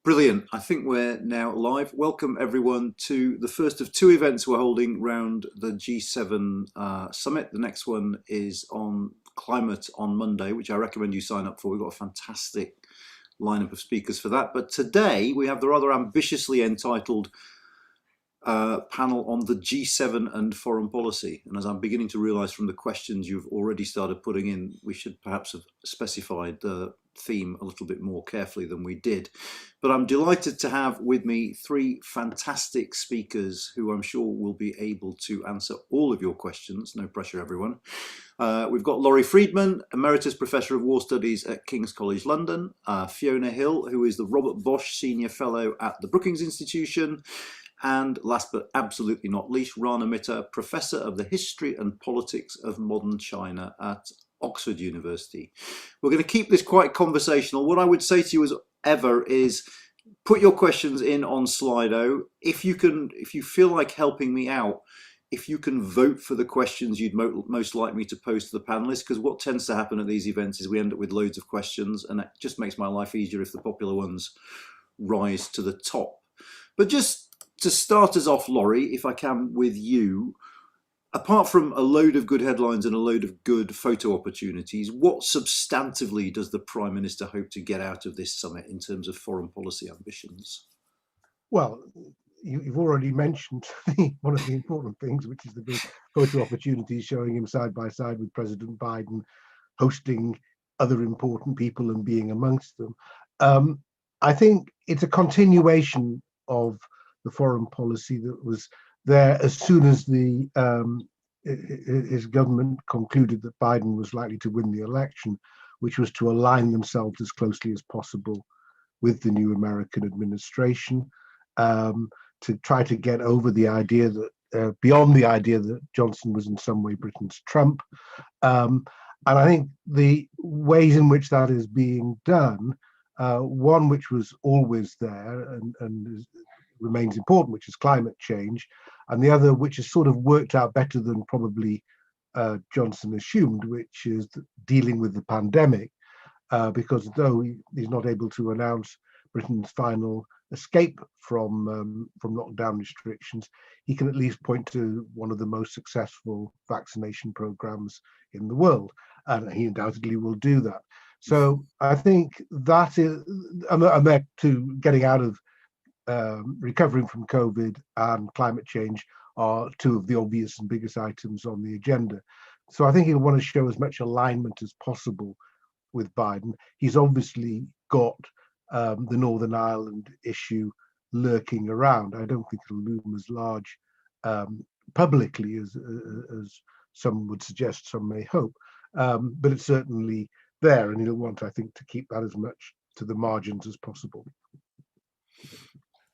Brilliant. I think we're now live. Welcome everyone to the first of two events we're holding around the G7 summit. The next one is on climate on Monday, which I recommend you sign up for. We've got a fantastic lineup of speakers for that. But today we have the rather ambitiously entitled panel on the G7 and foreign policy. And as I'm beginning to realise from the questions you've already started putting in, we should perhaps have specified the theme a little bit more carefully than we did. But I'm delighted to have with me three fantastic speakers who I'm sure will be able to answer all of your questions. No pressure, everyone. We've got Freedman, Emeritus Professor of War Studies at King's College London, Fiona Hill, who is the Robert Bosch Senior Fellow at the Brookings Institution, and last but absolutely not least, Rana, Professor of the History and Politics of Modern China at Oxford University. We're going to keep this quite conversational. What I would say to you as ever is put your questions in on Slido. If you feel like helping me out, if you can vote for the questions you'd most like me to pose to the panelists, because what tends to happen at these events is we end up with loads of questions, and it just makes my life easier if the popular ones rise to the top. But just to start us off, Laurie, if I can, with you, apart from a load of good headlines and a load of good photo opportunities, what substantively does the Prime Minister hope to get out of this summit in terms of foreign policy ambitions? Well, you've already mentioned one of the important things, which is the good photo opportunities, showing him side by side with President Biden, hosting other important people and being amongst them. I think it's a continuation of the foreign policy that was there as soon as his government concluded that Biden was likely to win the election, which was to align themselves as closely as possible with the new American administration, to try to get over the idea that, beyond the idea that Johnson was in some way Britain's Trump. And I think the ways in which that is being done, one which was always there and remains important, which is climate change, and the other which has sort of worked out better than probably Johnson assumed, which is dealing with the pandemic, because though he's not able to announce Britain's final escape from lockdown restrictions, he can at least point to one of the most successful vaccination programs in the world, and he undoubtedly will do that. So I think that is, and that to getting out of recovering from COVID and climate change are two of the obvious and biggest items on the agenda. So I think he'll want to show as much alignment as possible with Biden. He's obviously got the Northern Ireland issue lurking around. I don't think it'll loom as large publicly as some would suggest, some may hope, but it's certainly there, and he'll want, I think, to keep that as much to the margins as possible.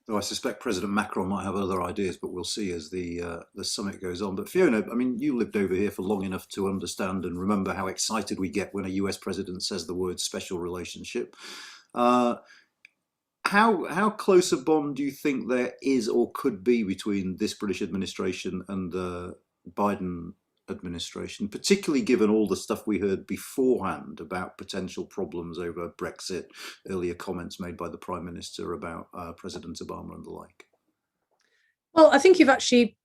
Though I suspect President Macron might have other ideas, but we'll see as the summit goes on. But Fiona, I mean, you lived over here for long enough to understand and remember how excited we get when a US president says the word special relationship. How close a bond do you think there is or could be between this British administration and the Biden administration, particularly given all the stuff we heard beforehand about potential problems over Brexit, earlier comments made by the Prime Minister about President Obama and the like? Well, I think you've actually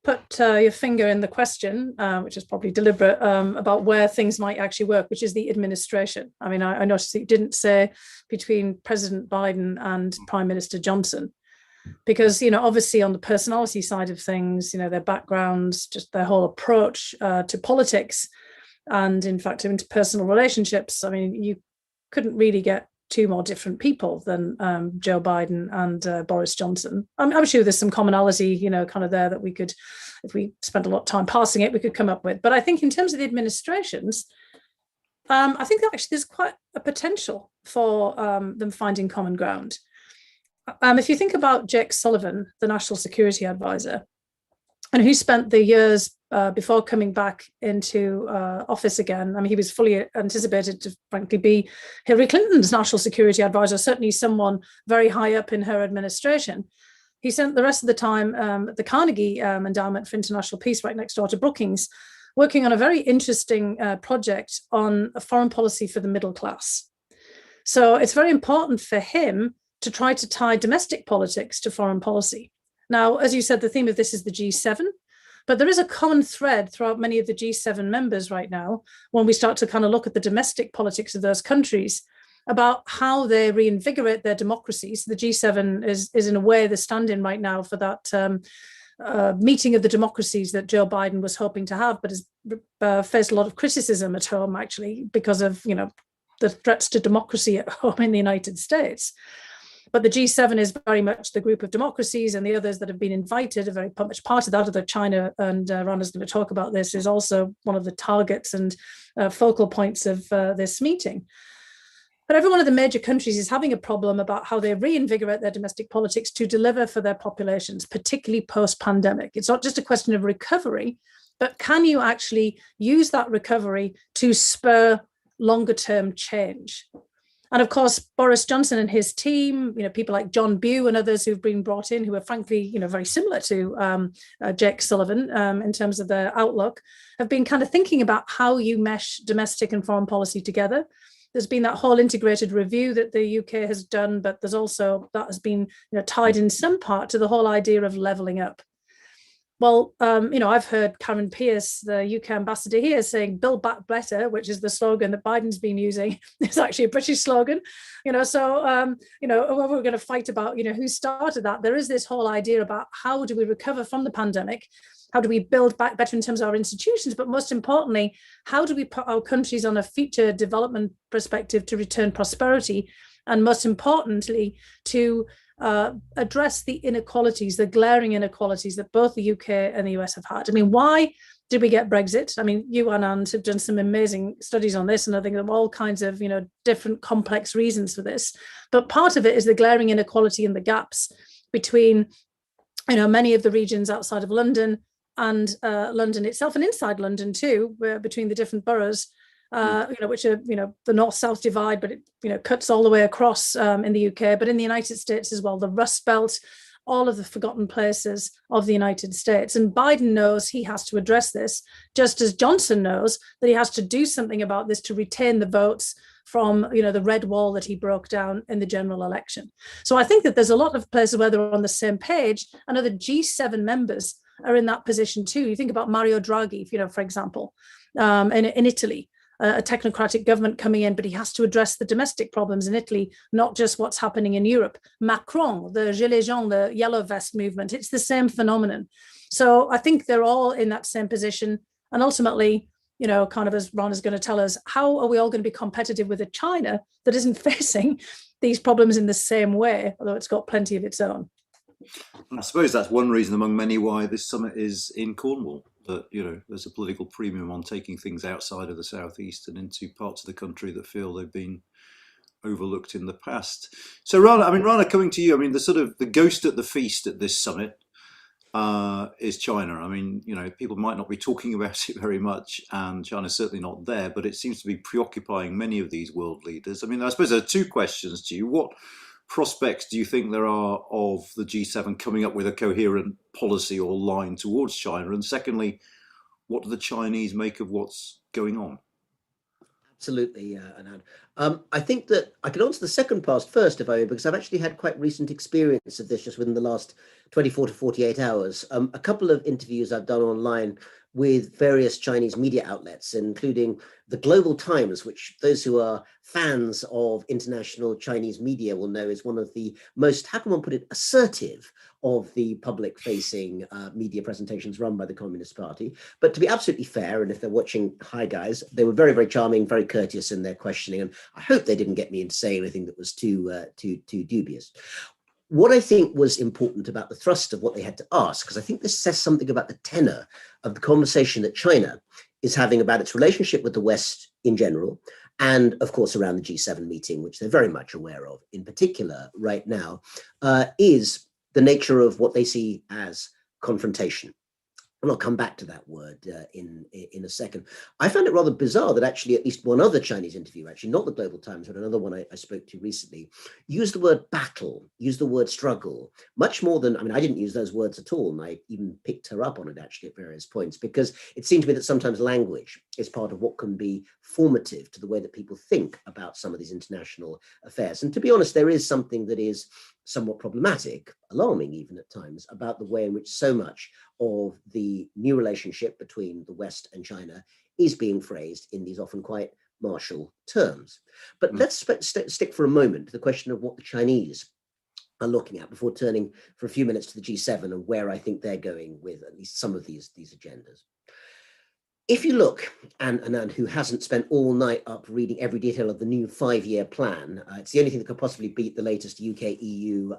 put your finger in the question, which is probably deliberate, about where things might actually work, which is the administration. I mean, I noticed you didn't say between President Biden and Prime Minister Johnson, because, you know, obviously on the personality side of things, you know, their backgrounds, just their whole approach to politics and in fact into personal relationships. I mean, you couldn't really get two more different people than Joe Biden and Boris Johnson. I'm sure there's some commonality, you know, kind of there that we could, if we spent a lot of time parsing it, we could come up with. But I think in terms of the administrations, I think actually there's quite a potential for them finding common ground. If you think about Jake Sullivan, the National Security Advisor, and who spent the years before coming back into office again, I mean, he was fully anticipated to, frankly, be Hillary Clinton's National Security Advisor, certainly someone very high up in her administration. He spent the rest of the time at the Carnegie Endowment for International Peace, right next door to Brookings, working on a very interesting project on a foreign policy for the middle class. So it's very important for him to try to tie domestic politics to foreign policy. Now, as you said, the theme of this is the G7, but there is a common thread throughout many of the G7 members right now when we start to kind of look at the domestic politics of those countries about how they reinvigorate their democracies. The G7 is in a way the stand-in right now for that meeting of the democracies that Joe Biden was hoping to have, but has faced a lot of criticism at home, actually, because of, you know, the threats to democracy at home in the United States. But the G7 is very much the group of democracies, and the others that have been invited are very much part of that. Although China, and Rana's going to talk about this, is also one of the targets and focal points of this meeting. But every one of the major countries is having a problem about how they reinvigorate their domestic politics to deliver for their populations, particularly post-pandemic. It's not just a question of recovery, but can you actually use that recovery to spur longer-term change? And of course, Boris Johnson and his team, you know, people like John Bew and others who've been brought in, who are frankly, you know, very similar to Jake Sullivan in terms of their outlook, have been kind of thinking about how you mesh domestic and foreign policy together. There's been that whole integrated review that the UK has done, but there's also, that has been, you know, tied in some part to the whole idea of levelling up. Well, you know, I've heard Karen Pierce, the UK ambassador here, saying "Build Back Better," which is the slogan that Biden's been using. It's actually a British slogan, you know. So, you know, we're going to fight about, you know, who started that. There is this whole idea about how do we recover from the pandemic? How do we build back better in terms of our institutions? But most importantly, how do we put our countries on a future development perspective to return prosperity? And most importantly, to address the inequalities, the glaring inequalities that both the UK and the US have had. I mean, why did we get Brexit? I mean, you, Anand, have done some amazing studies on this, and I think there are all kinds of, you know, different complex reasons for this. But part of it is the glaring inequality and the gaps between, you know, many of the regions outside of London and London itself, and inside London too, where between the different boroughs, you know, which are, you know, the north-south divide, but it, you know, cuts all the way across in the UK, but in the United States as well, the Rust Belt, all of the forgotten places of the United States. And Biden knows he has to address this, just as Johnson knows that he has to do something about this to retain the votes from, you know, the red wall that he broke down in the general election. So I think that there's a lot of places where they're on the same page, and other G7 members are in that position too. You think about Mario Draghi, you know, for example, in Italy, a technocratic government coming in, but he has to address the domestic problems in Italy, not just what's happening in Europe. Macron, the Gilets jaunes, the yellow vest movement, it's the same phenomenon. So I think they're all in that same position. And ultimately, you know, kind of as Ron is going to tell us, how are we all going to be competitive with a China that isn't facing these problems in the same way, although it's got plenty of its own? I suppose that's one reason among many why this summit is in Cornwall, that, you know, there's a political premium on taking things outside of the southeast and into parts of the country that feel they've been overlooked in the past. So Rana, coming to you, I mean, the sort of the ghost at the feast at this summit is China. I mean, you know, people might not be talking about it very much, and China's certainly not there, but it seems to be preoccupying many of these world leaders. I mean, I suppose there are two questions to you. What prospects do you think there are of the G7 coming up with a coherent policy or line towards China? And secondly, what do the Chinese make of what's going on? Absolutely, Anand. I think that I can answer the second part first, if I may, because I've actually had quite recent experience of this just within the last 24 to 48 hours. A couple of interviews I've done online with various Chinese media outlets, including the Global Times, which those who are fans of international Chinese media will know is one of the most, how can one put it, assertive of the public-facing media presentations run by the Communist Party. But to be absolutely fair, and if they're watching, hi guys, they were very, very charming, very courteous in their questioning, and I hope they didn't get me into saying anything that was too dubious. What I think was important about the thrust of what they had to ask, because I think this says something about the tenor of the conversation that China is having about its relationship with the West in general, and of course around the G7 meeting, which they're very much aware of in particular right now, is the nature of what they see as confrontation. And I'll come back to that word in a second. I found it rather bizarre that actually at least one other Chinese interview, actually not the Global Times, but another one I spoke to recently, used the word battle, used the word struggle, much more than, I mean, I didn't use those words at all. And I even picked her up on it actually at various points, because it seemed to me that sometimes language is part of what can be formative to the way that people think about some of these international affairs. And to be honest, there is something that is somewhat problematic, alarming even at times, about the way in which so much of the new relationship between the West and China is being phrased in these often quite martial terms. But let's stick for a moment to the question of what the Chinese are looking at before turning for a few minutes to the G7 and where I think they're going with at least some of these agendas. If you look, and Anand, who hasn't spent all night up reading every detail of the new 5-year plan, it's the only thing that could possibly beat the latest UK-EU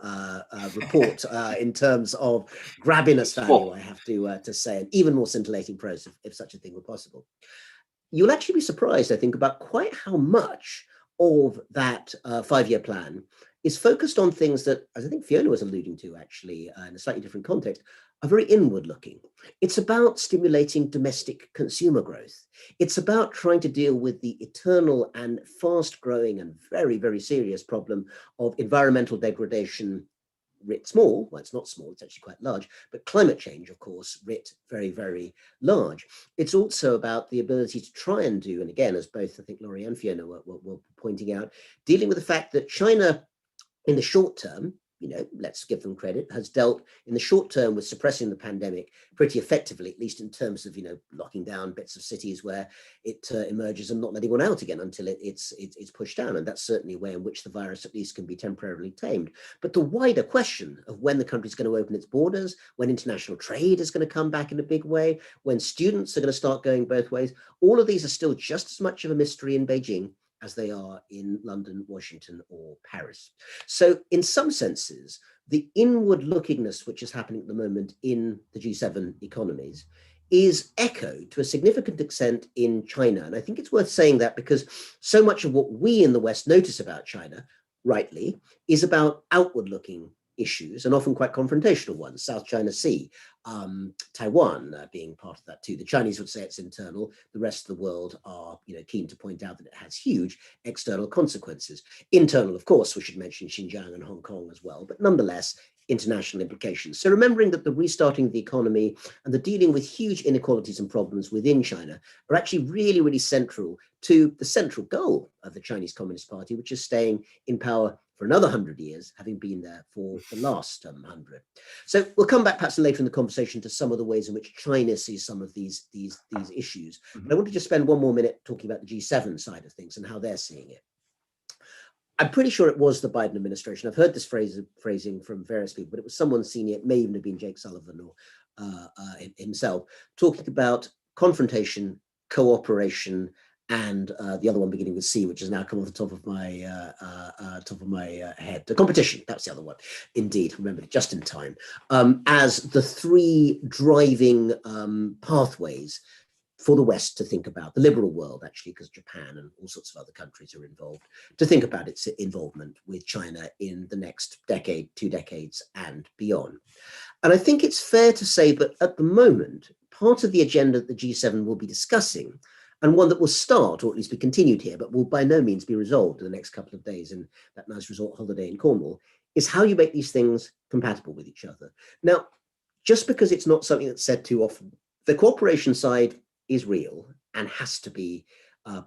report in terms of grabbiness value, I have to say, and even more scintillating prose if such a thing were possible. You'll actually be surprised, I think, about quite how much of that 5-year plan is focused on things that, as I think Fiona was alluding to actually in a slightly different context, are very inward looking. It's about stimulating domestic consumer growth. It's about trying to deal with the eternal and fast growing and very, very serious problem of environmental degradation writ small. Well, it's not small, it's actually quite large, but climate change, of course, writ very, very large. It's also about the ability to try and do, and again, as both I think Laurie and Fiona were pointing out, dealing with the fact that China in the short term, you know, let's give them credit, has dealt in the short term with suppressing the pandemic pretty effectively, at least in terms of, you know, locking down bits of cities where it emerges and not letting one out again until it's pushed down. And that's certainly a way in which the virus at least can be temporarily tamed. But the wider question of when the country's going to open its borders, when international trade is going to come back in a big way, when students are going to start going both ways, all of these are still just as much of a mystery in Beijing as they are in London, Washington, or Paris. So in some senses, the inward lookingness which is happening at the moment in the G7 economies is echoed to a significant extent in China. And I think it's worth saying that because so much of what we in the West notice about China, rightly, is about outward looking issues and often quite confrontational ones. South China Sea, Taiwan being part of that too. The Chinese would say it's internal. The rest of the world are, you know, keen to point out that it has huge external consequences. Internal, of course, we should mention Xinjiang and Hong Kong as well, but nonetheless, international implications. So remembering that the restarting of the economy and the dealing with huge inequalities and problems within China are actually really, really central to the central goal of the Chinese Communist Party, which is staying in power for another 100 years, having been there for the last 100. So we'll come back perhaps later in the conversation to some of the ways in which China sees some of these issues. But I want to just spend one more minute talking about the G7 side of things and how they're seeing it. I'm pretty sure it was the Biden administration. I've heard this phrasing from various people, but it was someone senior. It may even have been Jake Sullivan or himself, talking about confrontation, cooperation, and the other one beginning with C, which has now come off the top of my head. The competition, that's the other one. Indeed, remembered it just in time. As the three driving pathways for the West to think about, the liberal world actually, because Japan and all sorts of other countries are involved, to think about its involvement with China in the next decade, 2 decades and beyond. And I think it's fair to say that at the moment, part of the agenda that the G7 will be discussing, and one that will start, or at least be continued here, but will by no means be resolved in the next couple of days in that nice resort holiday in Cornwall, is how you make these things compatible with each other. Now, just because it's not something that's said too often, the cooperation side is real and has to be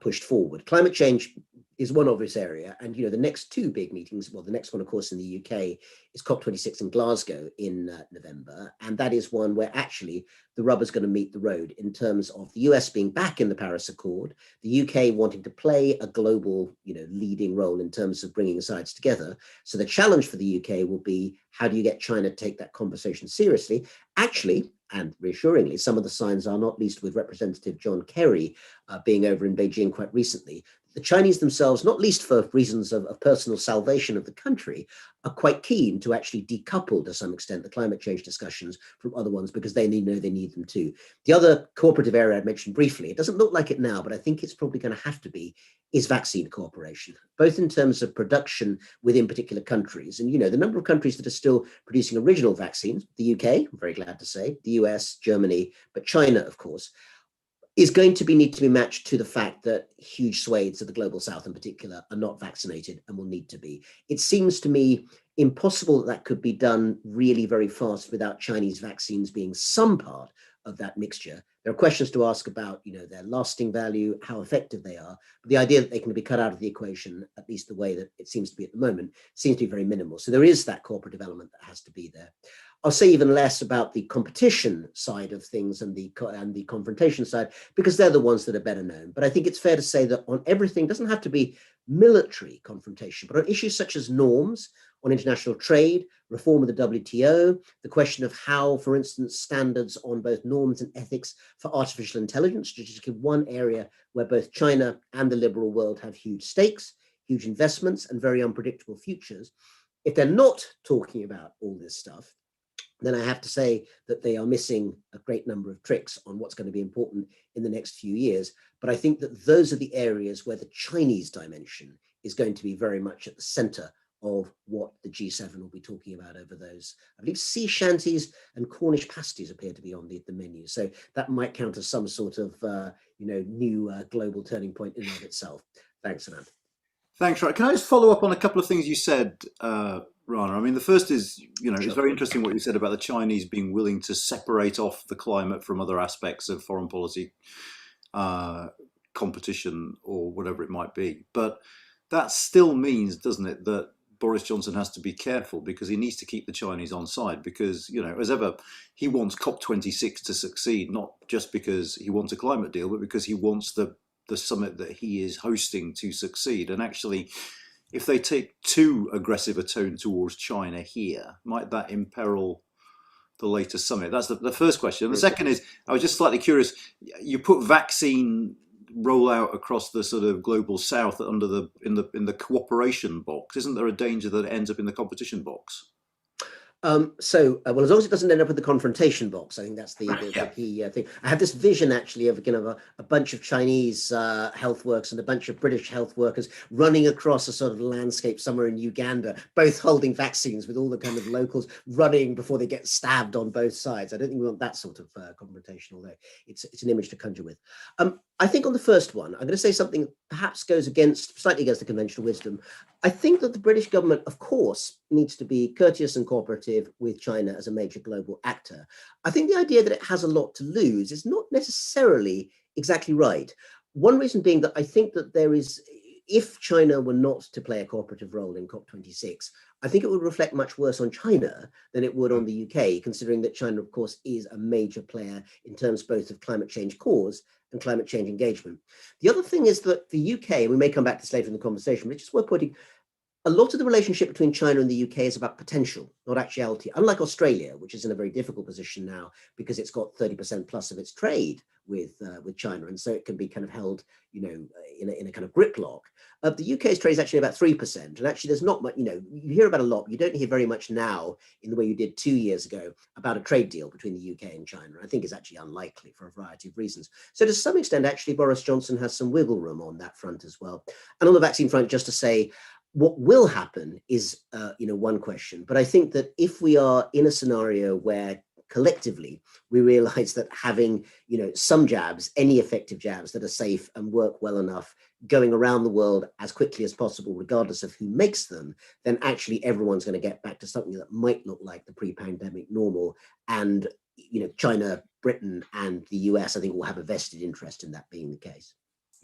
pushed forward. Climate change is one obvious area. And, you know, the next 2 big meetings, well, the next one, of course, in the UK is COP26 in Glasgow in November. And that is one where actually the rubber's going to meet the road in terms of the US being back in the Paris Accord, the UK wanting to play a global, you know, leading role in terms of bringing sides together. So the challenge for the UK will be, how do you get China to take that conversation seriously? Actually, and reassuringly, some of the signs are, not least with Representative John Kerry being over in Beijing quite recently, the Chinese themselves, not least for reasons of personal salvation of the country, are quite keen to actually decouple to some extent the climate change discussions from other ones because they know they need them too. The other cooperative area I'd mentioned briefly, it doesn't look like it now, but I think it's probably going to have to be, is vaccine cooperation, both in terms of production within particular countries. And, the number of countries that are still producing original vaccines, the UK, I'm very glad to say, the US, Germany, but China, of course, is going to need to be matched to the fact that huge swathes of the global south in particular are not vaccinated and will need to be. It seems to me impossible that could be done really very fast without Chinese vaccines being some part of that mixture. There are questions to ask about, their lasting value, how effective they are. But the idea that they can be cut out of the equation, at least the way that it seems to be at the moment, seems to be very minimal. So there is that cooperative element that has to be there. I'll say even less about the competition side of things and the confrontation side, because they're the ones that are better known. But I think it's fair to say that on everything, it doesn't have to be military confrontation, but on issues such as norms, on international trade, reform of the WTO, the question of how, for instance, standards on both norms and ethics for artificial intelligence, which is one area where both China and the liberal world have huge stakes, huge investments, and very unpredictable futures. If they're not talking about all this stuff, then I have to say that they are missing a great number of tricks on what's going to be important in the next few years. But I think that those are the areas where the Chinese dimension is going to be very much at the center of what the G7 will be talking about over those. I believe sea shanties and Cornish pasties appear to be on the menu. So that might count as some sort of new global turning point in and of itself. Thanks, Anand. Thanks, Rana. Can I just follow up on a couple of things you said, Rana? I mean, the first is, Sure. It's very interesting what you said about the Chinese being willing to separate off the climate from other aspects of foreign policy competition or whatever it might be. But that still means, doesn't it, that Boris Johnson has to be careful because he needs to keep the Chinese on side because, as ever, he wants COP26 to succeed, not just because he wants a climate deal, but because he wants the summit that he is hosting to succeed. And actually, if they take too aggressive a tone towards China here, might that imperil the later summit? That's the first question. And the second is, I was just slightly curious, you put vaccine rollout across the sort of global south under in the cooperation box. Isn't there a danger that it ends up in the competition box? Well, as long as it doesn't end up in the confrontation box, I think that's the key thing. I have this vision actually of a bunch of Chinese health workers and a bunch of British health workers running across a sort of landscape somewhere in Uganda, both holding vaccines with all the kind of locals running before they get stabbed on both sides. I don't think we want that sort of confrontation, although it's an image to conjure with. I think on the first one, I'm going to say something that perhaps goes slightly against the conventional wisdom. I think that the British government, of course, needs to be courteous and cooperative with China as a major global actor. I think the idea that it has a lot to lose is not necessarily exactly right. One reason being that I think that if China were not to play a cooperative role in COP26, I think it would reflect much worse on China than it would on the UK, considering that China, of course, is a major player in terms both of climate change cause and climate change engagement. The other thing is that the UK, and we may come back to this later in the conversation, but it's just worth pointing, a lot of the relationship between China and the UK is about potential, not actuality. Unlike Australia, which is in a very difficult position now because it's got 30% plus of its trade with China, and so it can be kind of held, in a kind of grip lock. The UK's trade is actually about 3%, and actually there's not much. You hear about a lot. You don't hear very much now in the way you did 2 years ago about a trade deal between the UK and China. I think it's actually unlikely for a variety of reasons. So to some extent, actually, Boris Johnson has some wiggle room on that front as well. And on the vaccine front, just to say, what will happen is, one question. But I think that if we are in a scenario where collectively we realize that having, some jabs, any effective jabs that are safe and work well enough, going around the world as quickly as possible, regardless of who makes them, then actually everyone's going to get back to something that might look like the pre-pandemic normal. And, China, Britain, and the US, I think, will have a vested interest in that being the case.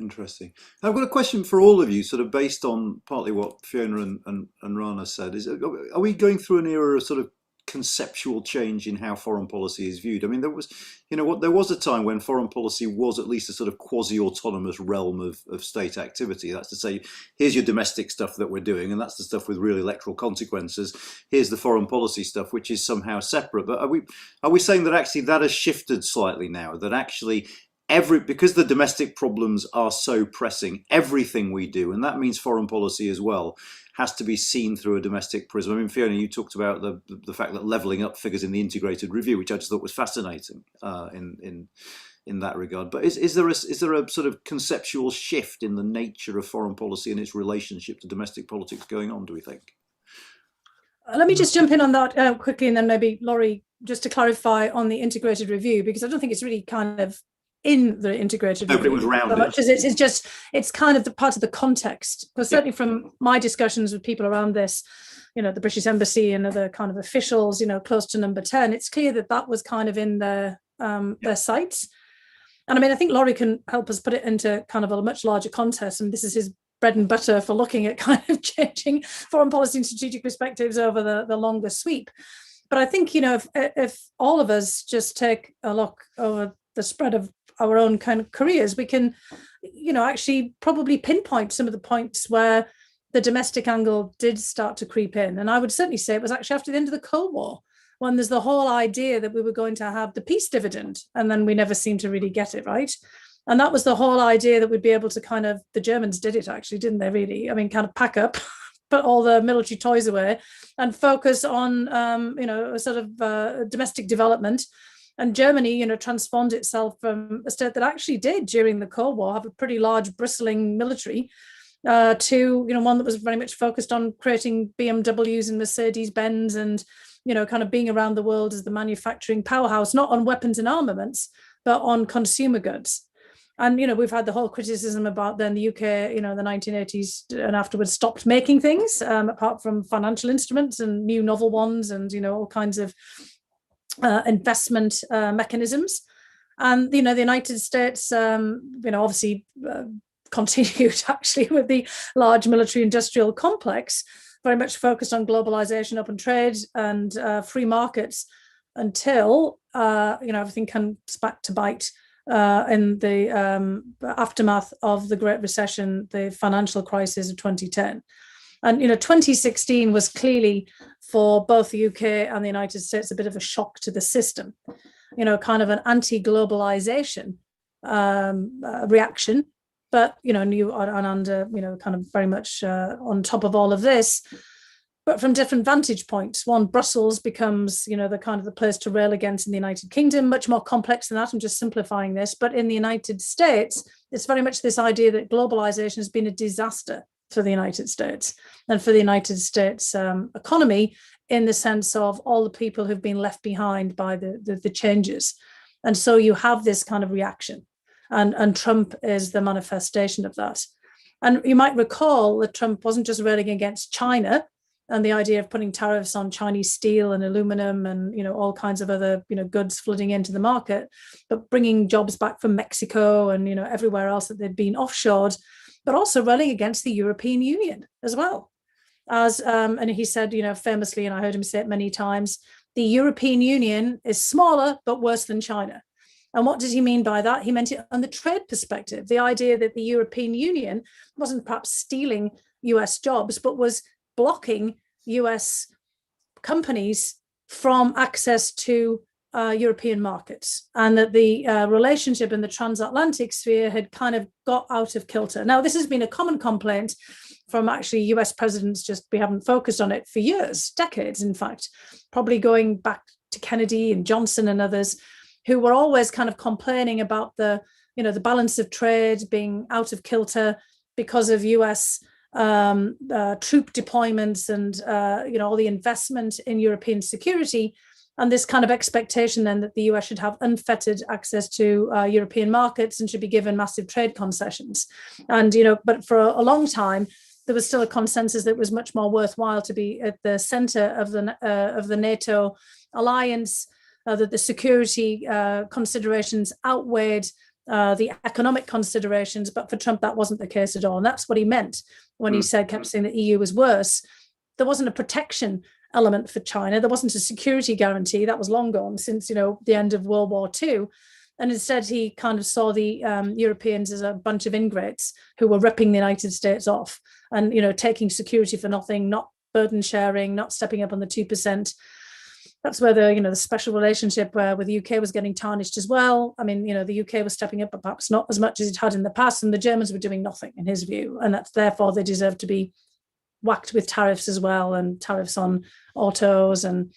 Interesting. I've got a question for all of you, sort of based on partly what Fiona and Rana said. Are we going through an era of sort of conceptual change in how foreign policy is viewed? I mean, there was a time when foreign policy was at least a sort of quasi-autonomous realm of state activity. That's to say, here's your domestic stuff that we're doing, and that's the stuff with real electoral consequences. Here's the foreign policy stuff, which is somehow separate. But are we saying that actually that has shifted slightly now? That actually because the domestic problems are so pressing, everything we do, and that means foreign policy as well, has to be seen through a domestic prism. I mean, Fiona, you talked about the fact that levelling up figures in the integrated review, which I just thought was fascinating in that regard. But is there a sort of conceptual shift in the nature of foreign policy and its relationship to domestic politics going on, do we think? Let me just jump in on that quickly, and then maybe Laurie, just to clarify on the integrated review, because I don't think it's really kind of in the integrated review. But it was around much as it's kind of the part of the context. Because certainly from my discussions with people around this, the British Embassy and other kind of officials, close to number 10, it's clear that that was kind of in their sights. And I mean, I think Laurie can help us put it into kind of a much larger context. And this is his bread and butter for looking at kind of changing foreign policy and strategic perspectives over the longer sweep. But I think, if all of us just take a look over the spread of our own kind of careers, we can, actually probably pinpoint some of the points where the domestic angle did start to creep in. And I would certainly say it was actually after the end of the Cold War, when there's the whole idea that we were going to have the peace dividend, and then we never seemed to really get it right. And that was the whole idea that we'd be able to kind of, the Germans did it actually, didn't they, really? I mean, kind of pack up, put all the military toys away and focus on, sort of domestic development. And Germany, transformed itself from a state that actually did, during the Cold War, have a pretty large, bristling military to, one that was very much focused on creating BMWs and Mercedes-Benz and, kind of being around the world as the manufacturing powerhouse, not on weapons and armaments, but on consumer goods. And, we've had the whole criticism about then the UK, the 1980s and afterwards stopped making things, apart from financial instruments and new novel ones and, all kinds of investment mechanisms. And, the United States, obviously continued actually with the large military industrial complex, very much focused on globalization, open trade and free markets until, everything comes back to bite in the aftermath of the Great Recession, the financial crisis of 2010. And, 2016 was clearly for both the UK and the United States a bit of a shock to the system, kind of an anti-globalization reaction. But, you and under, kind of very much on top of all of this, but from different vantage points. One, Brussels becomes, the kind of the place to rail against in the United Kingdom, much more complex than that. I'm just simplifying this. But in the United States, it's very much this idea that globalization has been a disaster for the United States and for the United States economy, in the sense of all the people who've been left behind by the changes. And so you have this kind of reaction. And Trump is the manifestation of that. And you might recall that Trump wasn't just railing against China and the idea of putting tariffs on Chinese steel and aluminum and, all kinds of other, goods flooding into the market, but bringing jobs back from Mexico and, everywhere else that they'd been offshored, but also railing against the European Union as well. And he said, famously, and I heard him say it many times, the European Union is smaller, but worse than China. And what did he mean by that? He meant it on the trade perspective, the idea that the European Union wasn't perhaps stealing US jobs, but was blocking US companies from access to European markets, and that the relationship in the transatlantic sphere had kind of got out of kilter. Now, this has been a common complaint from actually US presidents, just we haven't focused on it for years, decades, in fact, probably going back to Kennedy and Johnson and others, who were always kind of complaining about the balance of trade being out of kilter because of US troop deployments and, all the investment in European security, and this kind of expectation then that the US should have unfettered access to European markets and should be given massive trade concessions. And, but for a long time, there was still a consensus that it was much more worthwhile to be at the center of the NATO alliance, that the security considerations outweighed the economic considerations. But for Trump, that wasn't the case at all. And that's what he meant when he kept saying the EU was worse. There wasn't a protection element for China. There wasn't a security guarantee. That was long gone since, the end of World War II. And instead, he kind of saw the Europeans as a bunch of ingrates who were ripping the United States off and, taking security for nothing, not burden sharing, not stepping up on the 2%. that's where the special relationship with the UK was getting tarnished as well. I mean, the UK was stepping up, but perhaps not as much as it had in the past, and the Germans were doing nothing in his view, and that's therefore they deserve to be whacked with tariffs as well, and tariffs on autos, and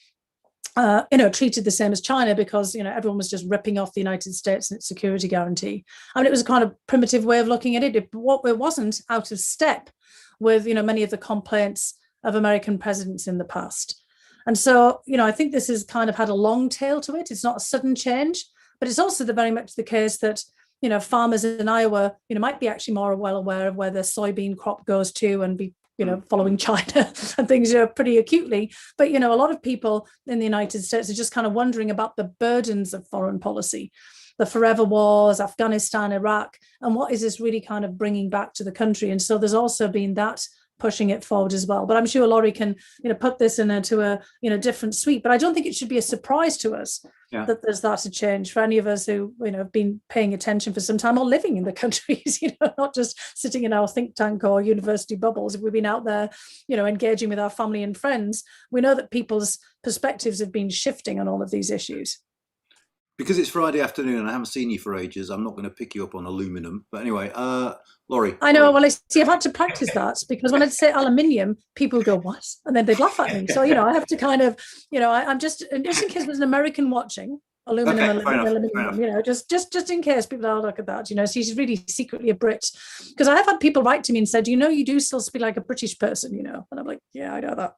treated the same as China, because everyone was just ripping off the United States and its security guarantee. I mean, it was a kind of primitive way of looking at it. It wasn't out of step with many of the complaints of American presidents in the past. And so, I think this has kind of had a long tail to it. It's not a sudden change, but it's also very much the case that, farmers in Iowa, might be actually more well aware of where their soybean crop goes to, and be, following China and things pretty acutely. But, a lot of people in the United States are just kind of wondering about the burdens of foreign policy, the forever wars, Afghanistan, Iraq, and what is this really kind of bringing back to the country. And so there's also been that pushing it forward as well. But I'm sure Laurie can, put this into a different suite. But I don't think it should be a surprise to us that there's that a change for any of us who, have been paying attention for some time or living in the countries, not just sitting in our think tank or university bubbles. If we've been out there, engaging with our family and friends, we know that people's perspectives have been shifting on all of these issues. Because it's Friday afternoon and I haven't seen you for ages, I'm not going to pick you up on aluminum. But anyway, Laurie. I know. Well, I've had to practice that, because when I'd say aluminium, people go, "What?" And then they'd laugh at me. So, I have to kind of, I'm just in case there's an American watching, aluminum, just in case people are, look at that, so she's really secretly a Brit. Because I have had people write to me and said, you do still speak like a British person, and I'm like, yeah, I know that.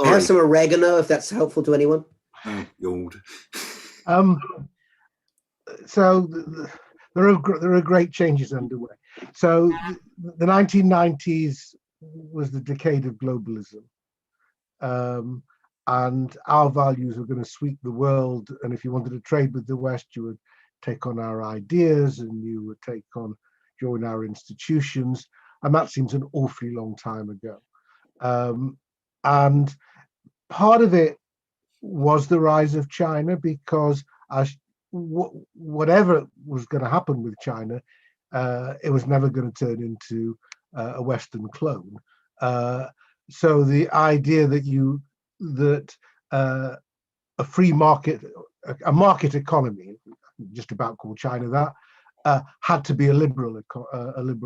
I have some oregano, if that's helpful to anyone. Oh, God. So there are great changes underway. So the 1990s was the decade of globalism, and our values were going to sweep the world. And if you wanted to trade with the West, you would take on our ideas, and you would join our institutions. And that seems an awfully long time ago. And part of it was the rise of China, because whatever was going to happen with China, it was never going to turn into a Western clone. So the idea that a free market, a market economy, just about called China that, had to be a liberal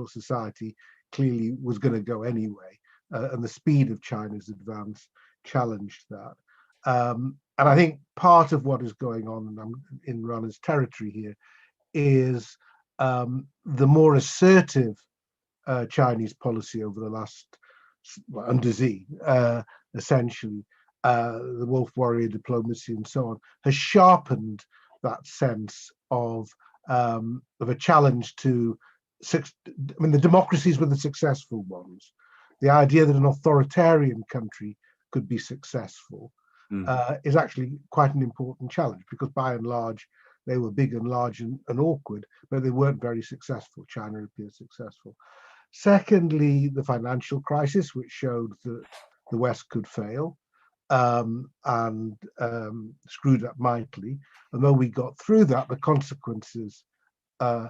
society, clearly was going to go anyway, and the speed of China's advance challenged that. And I think part of what is going on, and I'm in Rana's territory here, is the more assertive Chinese policy over the last, under Xi, essentially, the wolf warrior diplomacy and so on, has sharpened that sense of a challenge to, the democracies were the successful ones. The idea that an authoritarian country could be successful is actually quite an important challenge, because by and large they were big and large and awkward, but they weren't very successful. China appears successful. Secondly, the financial crisis, which showed that the West could fail, and screwed up mightily. And though we got through that, the consequences, I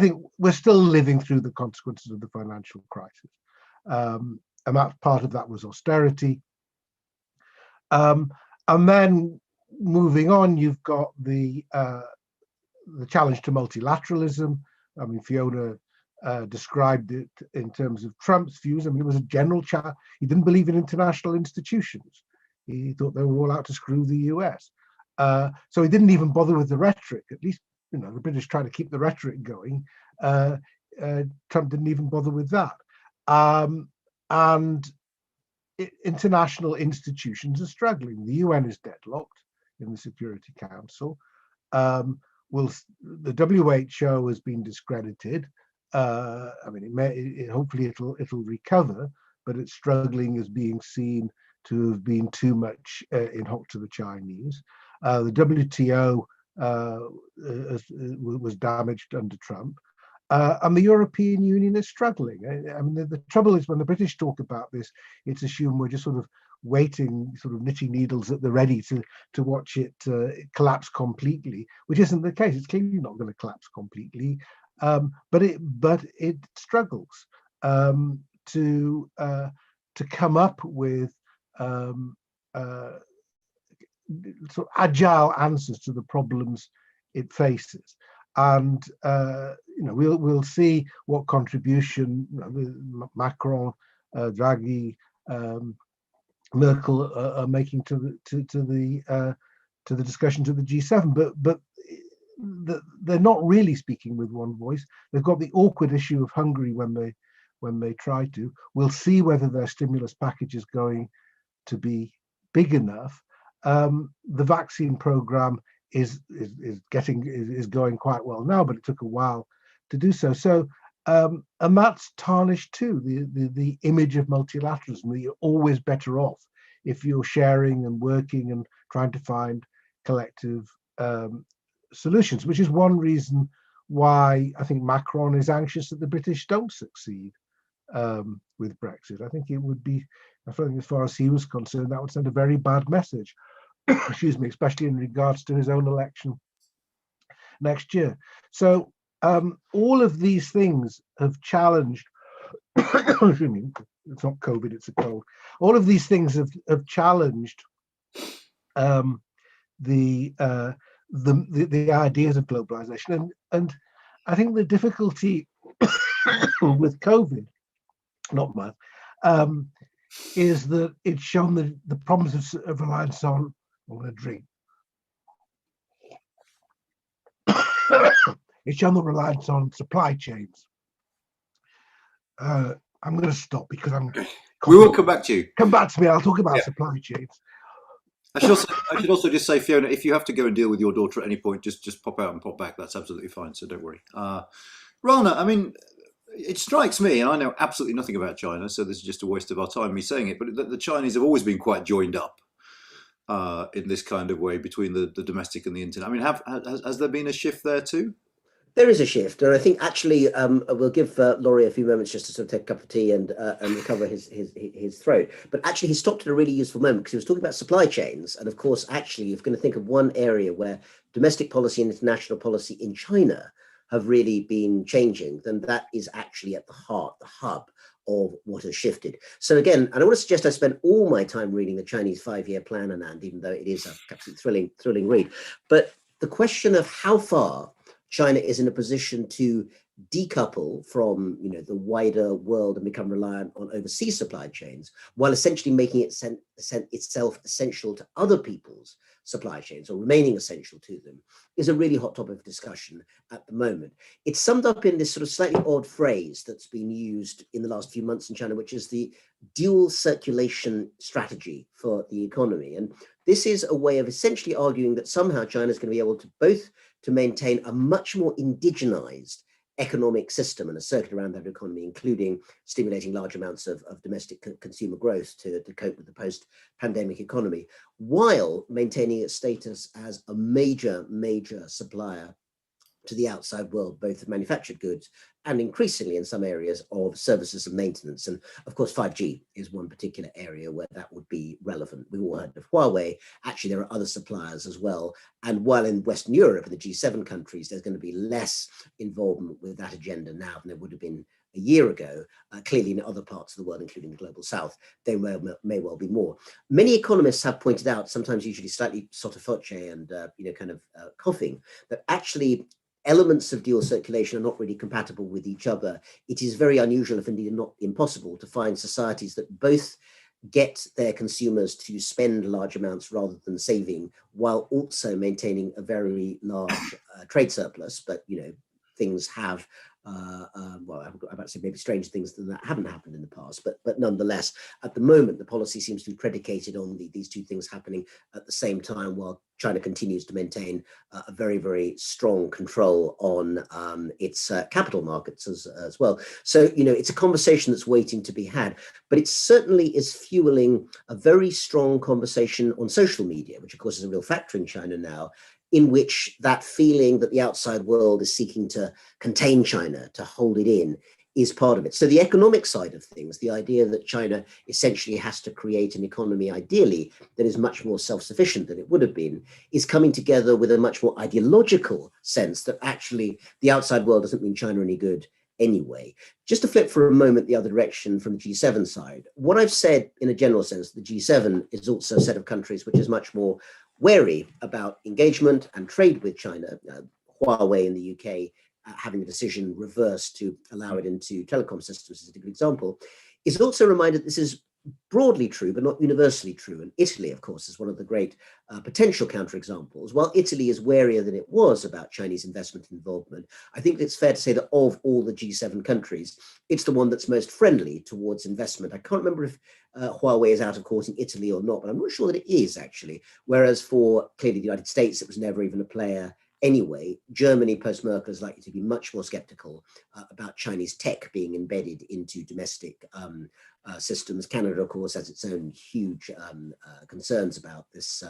think we're still living through the consequences of the financial crisis. And that part of that was austerity. And then moving on, you've got the challenge to multilateralism. I mean, Fiona described it in terms of Trump's views. I mean, it was a general challenge. He didn't believe in international institutions. He thought they were all out to screw the US. So he didn't even bother with the rhetoric. At least, the British tried to keep the rhetoric going. Trump didn't even bother with that. And international institutions are struggling. The UN is deadlocked in the Security Council. The WHO has been discredited. Hopefully it'll recover, but it's struggling, as being seen to have been too much in hock to the Chinese. The WTO was damaged under Trump. And the European Union is struggling. I mean, the trouble is, when the British talk about this, it's assumed we're just sort of waiting, sort of knitting needles at the ready to watch it collapse completely, which isn't the case. It's clearly not going to collapse completely, but it struggles to come up with sort of agile answers to the problems it faces. And we'll see what contribution Macron, Draghi, Merkel are making to the discussion to the G7. But they're not really speaking with one voice. They've got the awkward issue of Hungary when they try to. We'll see whether their stimulus package is going to be big enough. The vaccine program is going quite well now, but it took a while to do so. So and that's tarnished too, the image of multilateralism, that you're always better off if you're sharing and working and trying to find collective solutions, which is one reason why I think Macron is anxious that the British don't succeed with Brexit. I think it would be, I think as far as he was concerned, that would send a very bad message, excuse me, especially in regards to his own election next year. So all of these things have challenged, excuse me, it's not COVID, it's a cold. All of these things have challenged the ideas of globalization. And I think the difficulty with COVID, not math, is that it's shown the problems of reliance on, I'm going to drink. It's shown the reliance on supply chains. I'm going to stop because I'm. We will come back to you. Come back to me. I'll talk about supply chains. I should also just say, Fiona, if you have to go and deal with your daughter at any point, just pop out and pop back. That's absolutely fine. So don't worry. Rana, I mean, it strikes me, and I know absolutely nothing about China, so this is just a waste of our time me saying it, but the Chinese have always been quite joined up in this kind of way between the domestic and the internet. I mean, has there been a shift there too? There is a shift, and I think actually we'll give Laurie a few moments just to sort of take a cup of tea and recover his throat. But actually, he stopped at a really useful moment because he was talking about supply chains, and of course, actually, if you're going to think of one area where domestic policy and international policy in China have really been changing, then that is actually at the heart, the hub of what has shifted. So again, and I want to suggest I spent all my time reading the Chinese 5-year plan, Anand, even though it is a absolutely thrilling read. But the question of how far China is in a position to decouple from the wider world and become reliant on overseas supply chains, while essentially making itself essential to other people's supply chains, or remaining essential to them, is a really hot topic of discussion at the moment. It's summed up in this sort of slightly odd phrase that's been used in the last few months in China, which is the dual circulation strategy for the economy. And this is a way of essentially arguing that somehow China is going to be able to both to maintain a much more indigenized economic system and a circuit around that economy, including stimulating large amounts of domestic consumer growth to cope with the post-pandemic economy, while maintaining its status as a major supplier to the outside world, both of manufactured goods and increasingly in some areas of services and maintenance. And of course, 5G is one particular area where that would be relevant. We've all heard of Huawei. Actually, there are other suppliers as well. And while in Western Europe and the G7 countries, there's going to be less involvement with that agenda now than there would have been a year ago, clearly in other parts of the world, including the global south, there may well be more. Many economists have pointed out, sometimes usually slightly sotto voce and coughing, that actually elements of dual circulation are not really compatible with each other. It is very unusual, if indeed not impossible, to find societies that both get their consumers to spend large amounts rather than saving, while also maintaining a very large trade surplus. But things have well, I'm about to say maybe strange things than that haven't happened in the past, but nonetheless, at the moment, the policy seems to be predicated on these two things happening at the same time, while China continues to maintain a very, very strong control on its capital markets as well. So, it's a conversation that's waiting to be had, but it certainly is fueling a very strong conversation on social media, which of course is a real factor in China now, in which that feeling that the outside world is seeking to contain China, to hold it in, is part of it. So the economic side of things, the idea that China essentially has to create an economy, ideally, that is much more self-sufficient than it would have been, is coming together with a much more ideological sense that actually the outside world doesn't mean China any good anyway. Just to flip for a moment the other direction from the G7 side, what I've said in a general sense, the G7 is also a set of countries which is much more wary about engagement and trade with China. Huawei in the UK having the decision reversed to allow it into telecom systems is a good example, is also reminded this is broadly true, but not universally true. And Italy, of course, is one of the great potential counterexamples. While Italy is warier than it was about Chinese investment involvement, I think it's fair to say that of all the G7 countries, it's the one that's most friendly towards investment. I can't remember if Huawei is out of court in Italy or not, but I'm not sure that it is actually. Whereas for clearly the United States, it was never even a player anyway. Germany post-Merkel is likely to be much more skeptical about Chinese tech being embedded into domestic systems. Canada, of course, has its own huge concerns about this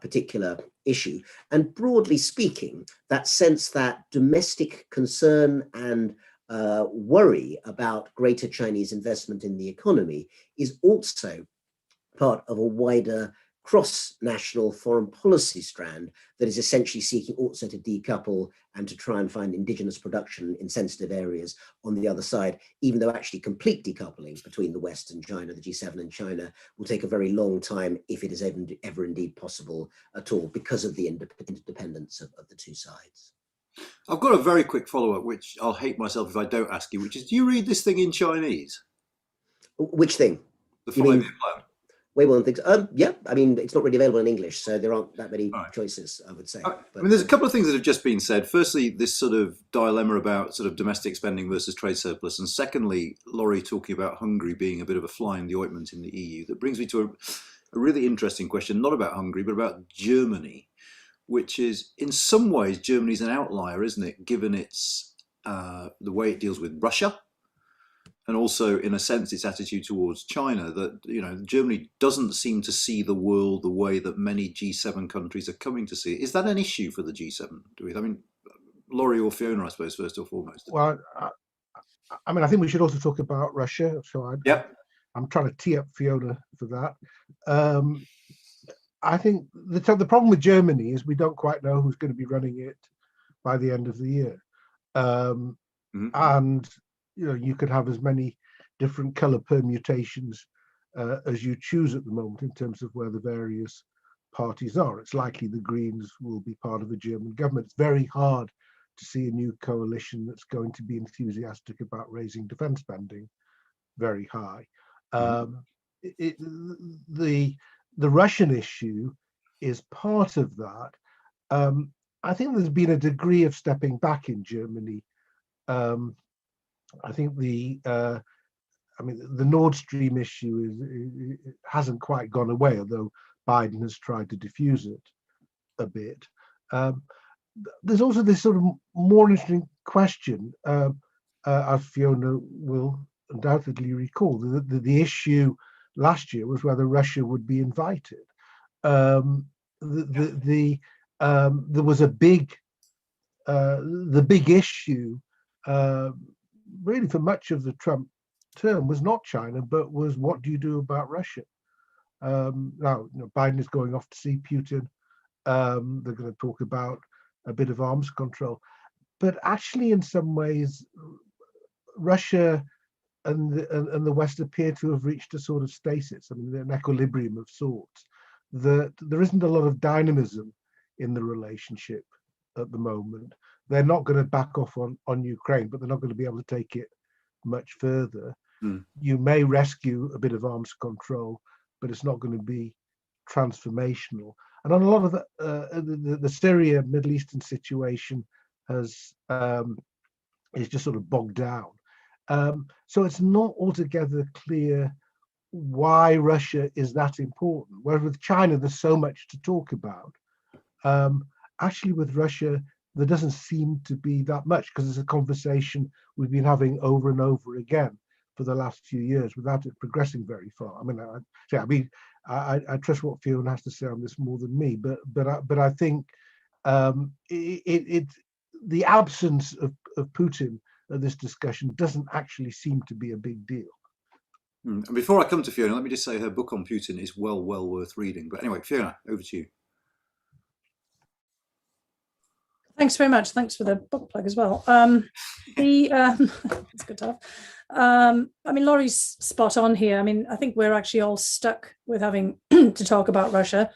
particular issue. And broadly speaking, that sense that domestic concern and worry about greater Chinese investment in the economy is also part of a wider cross-national foreign policy strand that is essentially seeking also to decouple and to try and find indigenous production in sensitive areas on the other side, even though actually complete decoupling between the West and China, the G7 and China, will take a very long time if it is ever indeed possible at all, because of the interdependence of the two sides. I've got a very quick follow-up, which I'll hate myself if I don't ask you, which is, do you read this thing in Chinese? Which thing? The 5-year plan? Weibo things. Yeah, I mean, it's not really available in English, so there aren't that many choices, I would say. I mean, there's a couple of things that have just been said. Firstly, this sort of dilemma about sort of domestic spending versus trade surplus. And secondly, Laurie talking about Hungary being a bit of a fly in the ointment in the EU. That brings me to a really interesting question, not about Hungary, but about Germany, which is, in some ways, Germany's an outlier, isn't it, given its the way it deals with Russia, and also, in a sense, its attitude towards China, that, you know, Germany doesn't seem to see the world the way that many G7 countries are coming to see it. Is that an issue for the G7? I mean, Laurie or Fiona, I suppose, first or foremost. Well, I mean, I think we should also talk about Russia. So I'm trying to tee up Fiona for that. I think the problem with Germany is we don't quite know who's going to be running it by the end of the year. And you know, you could have as many different color permutations as you choose at the moment in terms of where the various parties are. It's likely the Greens will be part of the German government. It's very hard to see a new coalition that's going to be enthusiastic about raising defense spending very high. The Russian issue is part of that. I think there's been a degree of stepping back in Germany. I think the Nord Stream issue hasn't quite gone away, although Biden has tried to diffuse it a bit. There's also this sort of more interesting question, as Fiona will undoubtedly recall. The issue last year was whether Russia would be invited. There was a the big issue. Really, for much of the Trump term, was not China, but was what do you do about Russia? Now, you know, Biden is going off to see Putin. They're going to talk about a bit of arms control, but actually, in some ways, Russia and the West appear to have reached a sort of stasis. I mean, an equilibrium of sorts. That there isn't a lot of dynamism in the relationship at the moment. They're not going to back off on Ukraine, but they're not going to be able to take it much further. You may rescue a bit of arms control, but it's not going to be transformational. And on a lot of the Syria, Middle Eastern situation is just sort of bogged down. So it's not altogether clear why Russia is that important. Whereas with China, there's so much to talk about. Actually, with Russia, there doesn't seem to be that much, because it's a conversation we've been having over and over again for the last few years without it progressing very far. I mean, I trust what Fiona has to say on this more than me, but I think the absence of Putin at this discussion doesn't actually seem to be a big deal. And before I come to Fiona, let me just say her book on Putin is well worth reading. But anyway, Fiona, over to you. Thanks very much. Thanks for the book plug as well. It's good to have. I mean, Laurie's spot on here. I mean, I think we're actually all stuck with having to talk about Russia.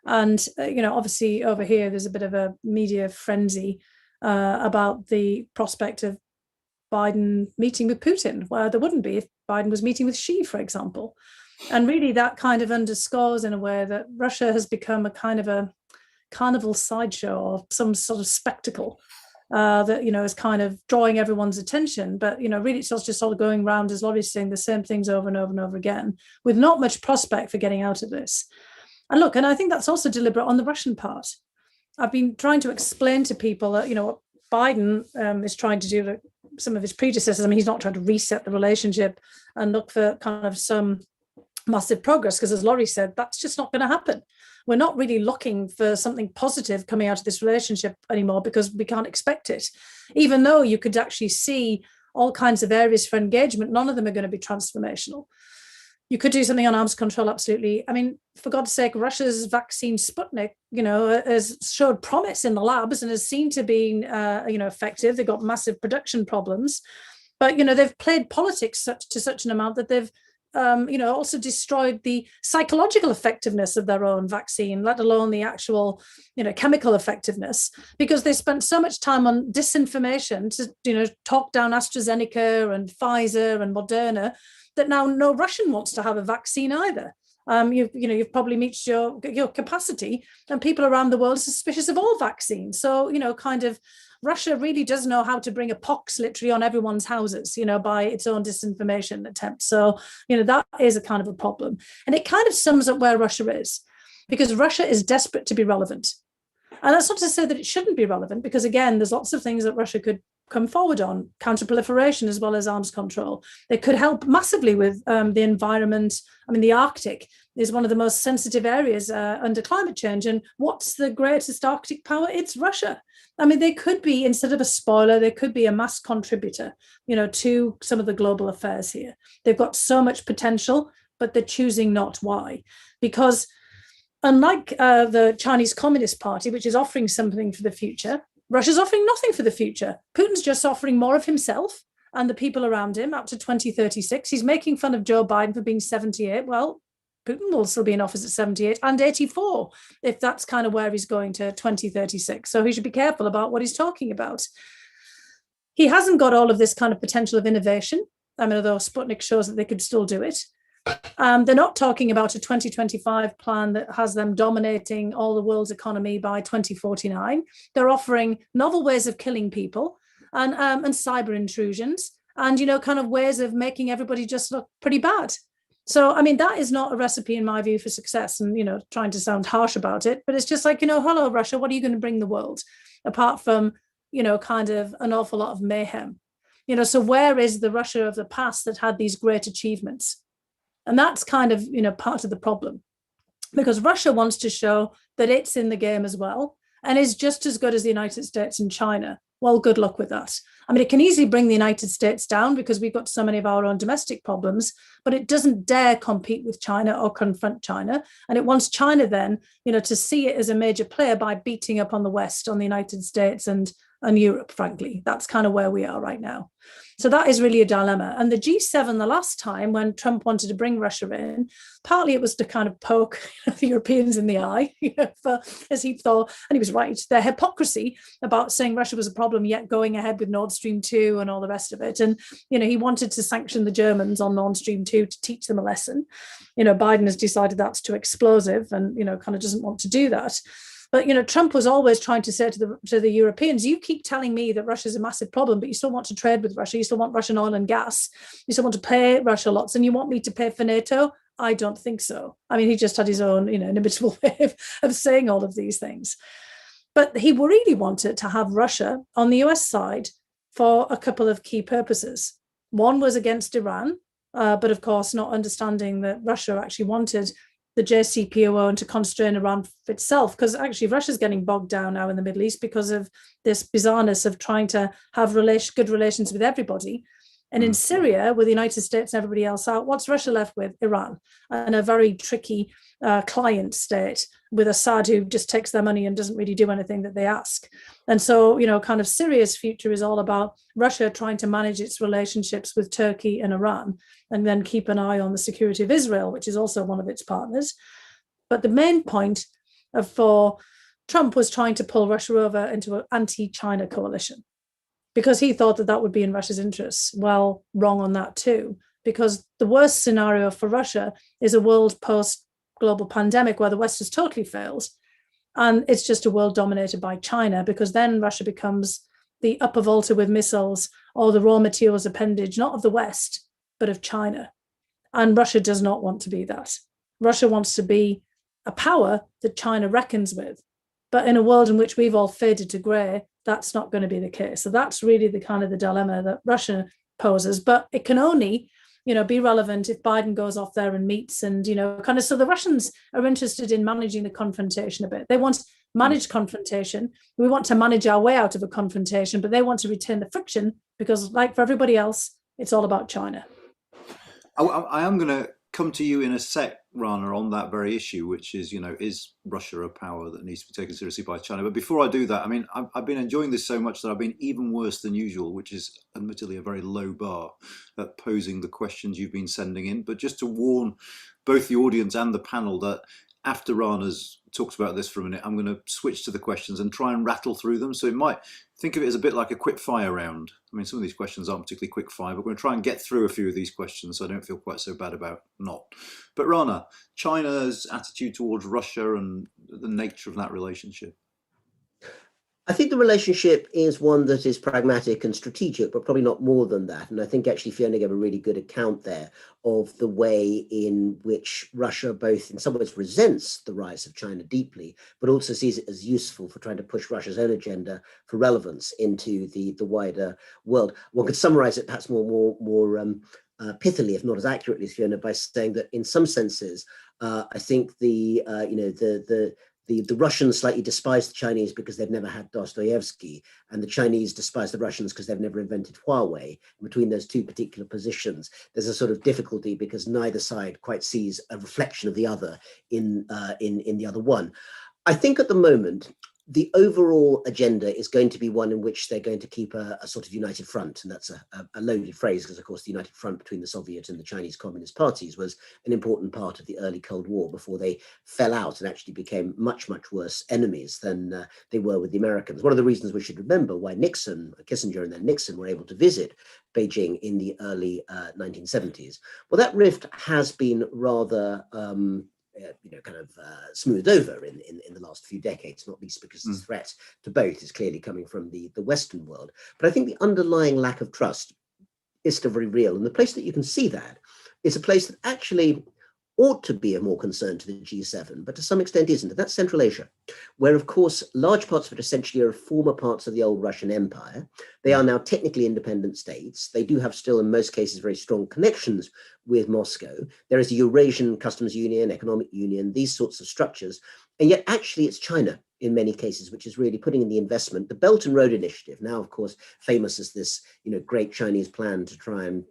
And, obviously over here, there's a bit of a media frenzy about the prospect of Biden meeting with Putin, where there wouldn't be if Biden was meeting with Xi, for example. And really that kind of underscores in a way that Russia has become a kind of a carnival sideshow or some sort of spectacle that is kind of drawing everyone's attention, but really it's just sort of going around, as Laurie's saying, the same things over and over and over again with not much prospect for getting out of this. And look, and I think that's also deliberate on the Russian part. I've been trying to explain to people that what Biden is trying to do, some of his predecessors. I mean, he's not trying to reset the relationship and look for kind of some massive progress, because as Laurie said, that's just not going to happen. We're not really looking for something positive coming out of this relationship anymore because we can't expect it. Even though you could actually see all kinds of areas for engagement, none of them are going to be transformational. You could do something on arms control, absolutely. I mean, for God's sake, Russia's vaccine Sputnik, has showed promise in the labs and has seemed to be, effective. They've got massive production problems, but, they've played politics to such an amount that they've also destroyed the psychological effectiveness of their own vaccine, let alone the actual, chemical effectiveness, because they spent so much time on disinformation to, talk down AstraZeneca and Pfizer and Moderna that now no Russian wants to have a vaccine either. You've probably reached your capacity, and people around the world are suspicious of all vaccines. So, Russia really does know how to bring a pox literally on everyone's houses, by its own disinformation attempts. So, that is a kind of a problem. And it kind of sums up where Russia is, because Russia is desperate to be relevant. And that's not to say that it shouldn't be relevant, because again, there's lots of things that Russia could come forward on, counterproliferation as well as arms control. They could help massively with the environment. I mean, the Arctic is one of the most sensitive areas under climate change. And what's the greatest Arctic power? It's Russia. I mean, they could be, instead of a spoiler, they could be a mass contributor, to some of the global affairs here. They've got so much potential, but they're choosing not. Why? Because unlike the Chinese Communist Party, which is offering something for the future, Russia's offering nothing for the future. Putin's just offering more of himself and the people around him up to 2036. He's making fun of Joe Biden for being 78. Well, Putin will still be in office at 78 and 84, if that's kind of where he's going to 2036. So he should be careful about what he's talking about. He hasn't got all of this kind of potential of innovation. I mean, although Sputnik shows that they could still do it. They're not talking about a 2025 plan that has them dominating all the world's economy by 2049. They're offering novel ways of killing people and cyber intrusions and, kind of ways of making everybody just look pretty bad. So, I mean, that is not a recipe, in my view, for success and, trying to sound harsh about it. But it's just like, hello, Russia, what are you going to bring the world apart from, kind of an awful lot of mayhem? So where is the Russia of the past that had these great achievements? And that's kind of, part of the problem, because Russia wants to show that it's in the game as well and is just as good as the United States and China. Well, good luck with that. I mean, it can easily bring the United States down because we've got so many of our own domestic problems, but it doesn't dare compete with China or confront China. And it wants China then, to see it as a major player by beating up on the West, on the United States and Europe, frankly. That's kind of where we are right now. So that is really a dilemma. And the G7, the last time when Trump wanted to bring Russia in, partly it was to kind of poke the Europeans in the eye, as he thought, and he was right, their hypocrisy about saying Russia was a problem, yet going ahead with Nord Stream 2 and all the rest of it. And, he wanted to sanction the Germans on Nord Stream 2 to teach them a lesson. Biden has decided that's too explosive and, kind of doesn't want to do that. But, Trump was always trying to say to the Europeans, you keep telling me that Russia is a massive problem, but you still want to trade with Russia. You still want Russian oil and gas. You still want to pay Russia lots. And you want me to pay for NATO? I don't think so. I mean, he just had his own, inimitable way of saying all of these things. But he really wanted to have Russia on the US side for a couple of key purposes. One was against Iran, but of course, not understanding that Russia actually wanted the JCPOA and to constrain Iran itself, because actually Russia's getting bogged down now in the Middle East because of this bizarreness of trying to have good relations with everybody, And in Syria, with the United States and everybody else out, what's Russia left with? Iran, and a very tricky client state with Assad, who just takes their money and doesn't really do anything that they ask. And so, kind of Syria's future is all about Russia trying to manage its relationships with Turkey and Iran, and then keep an eye on the security of Israel, which is also one of its partners. But the main point for Trump was trying to pull Russia over into an anti-China coalition, because he thought that would be in Russia's interests. Well, wrong on that too, because the worst scenario for Russia is a world post-global pandemic where the West has totally failed. And it's just a world dominated by China, because then Russia becomes the upper volta with missiles or the raw materials appendage, not of the West, but of China. And Russia does not want to be that. Russia wants to be a power that China reckons with. But in a world in which we've all faded to grey, that's not going to be the case. So that's really the kind of the dilemma that Russia poses. But it can only, be relevant if Biden goes off there and meets and, kind of, so the Russians are interested in managing the confrontation a bit. They want managed confrontation. We want to manage our way out of a confrontation, but they want to retain the friction because, like for everybody else, it's all about China. I am going to come to you in a sec, Rana, on that very issue, which is, is Russia a power that needs to be taken seriously by China? But before I do that, I mean, I've been enjoying this so much that I've been even worse than usual, which is admittedly a very low bar at posing the questions you've been sending in. But just to warn both the audience and the panel that after Rana's talked about this for a minute, I'm going to switch to the questions and try and rattle through them. So it might, think of it as a bit like a quick fire round. I mean, some of these questions aren't particularly quick fire, but we're going to try and get through a few of these questions so I don't feel quite so bad about not. But Rana, China's attitude towards Russia and the nature of that relationship. I think the relationship is one that is pragmatic and strategic, but probably not more than that. And I think actually Fiona gave a really good account there of the way in which Russia both in some ways resents the rise of China deeply, but also sees it as useful for trying to push Russia's own agenda for relevance into the wider world. One could summarize it perhaps more pithily, if not as accurately as Fiona, by saying that in some senses, I think the Russians slightly despise the Chinese because they've never had Dostoevsky, and the Chinese despise the Russians because they've never invented Huawei. Between those two particular positions, there's a sort of difficulty because neither side quite sees a reflection of the other in the other one. I think at the moment, the overall agenda is going to be one in which they're going to keep a sort of united front. And that's a loaded phrase because, of course, the united front between the Soviet and the Chinese Communist parties was an important part of the early Cold War before they fell out and actually became much, much worse enemies than they were with the Americans. One of the reasons we should remember why Kissinger and then Nixon were able to visit Beijing in the early 1970s. Well, that rift has been rather smoothed over in the last few decades, not least because the threat to both is clearly coming from the Western world. But I think the underlying lack of trust is still very real. And the place that you can see that is a place that actually ought to be of more concern to the G7, but to some extent isn't. And that's Central Asia, where, of course, large parts of it essentially are former parts of the old Russian Empire. They are now technically independent states. They do have still, in most cases, very strong connections with Moscow. There is a Eurasian customs union, economic union, these sorts of structures. And yet, actually, it's China in many cases, which is really putting in the investment. The Belt and Road Initiative, now, of course, famous as this, great Chinese plan to try and,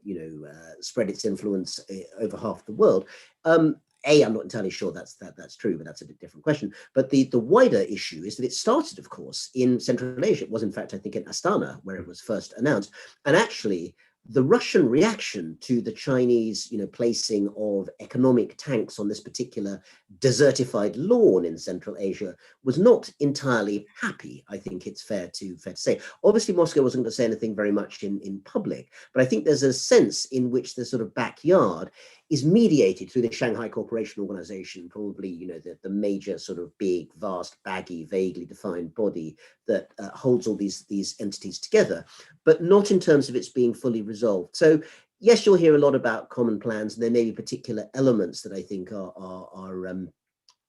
spread its influence over half the world. I'm not entirely sure that's true, but that's a bit different question. But the wider issue is that it started, of course, in Central Asia. It was, in fact, I think, in Astana, where it was first announced. And actually, the Russian reaction to the Chinese, placing of economic tanks on this particular desertified lawn in Central Asia was not entirely happy. I think it's fair to say. Obviously, Moscow wasn't going to say anything very much in public, but I think there's a sense in which the sort of backyard is mediated through the Shanghai Cooperation Organization, probably, the major sort of big, vast, baggy, vaguely defined body that holds all these entities together, but not in terms of its being fully resolved. So yes, you'll hear a lot about common plans, and there may be particular elements that I think are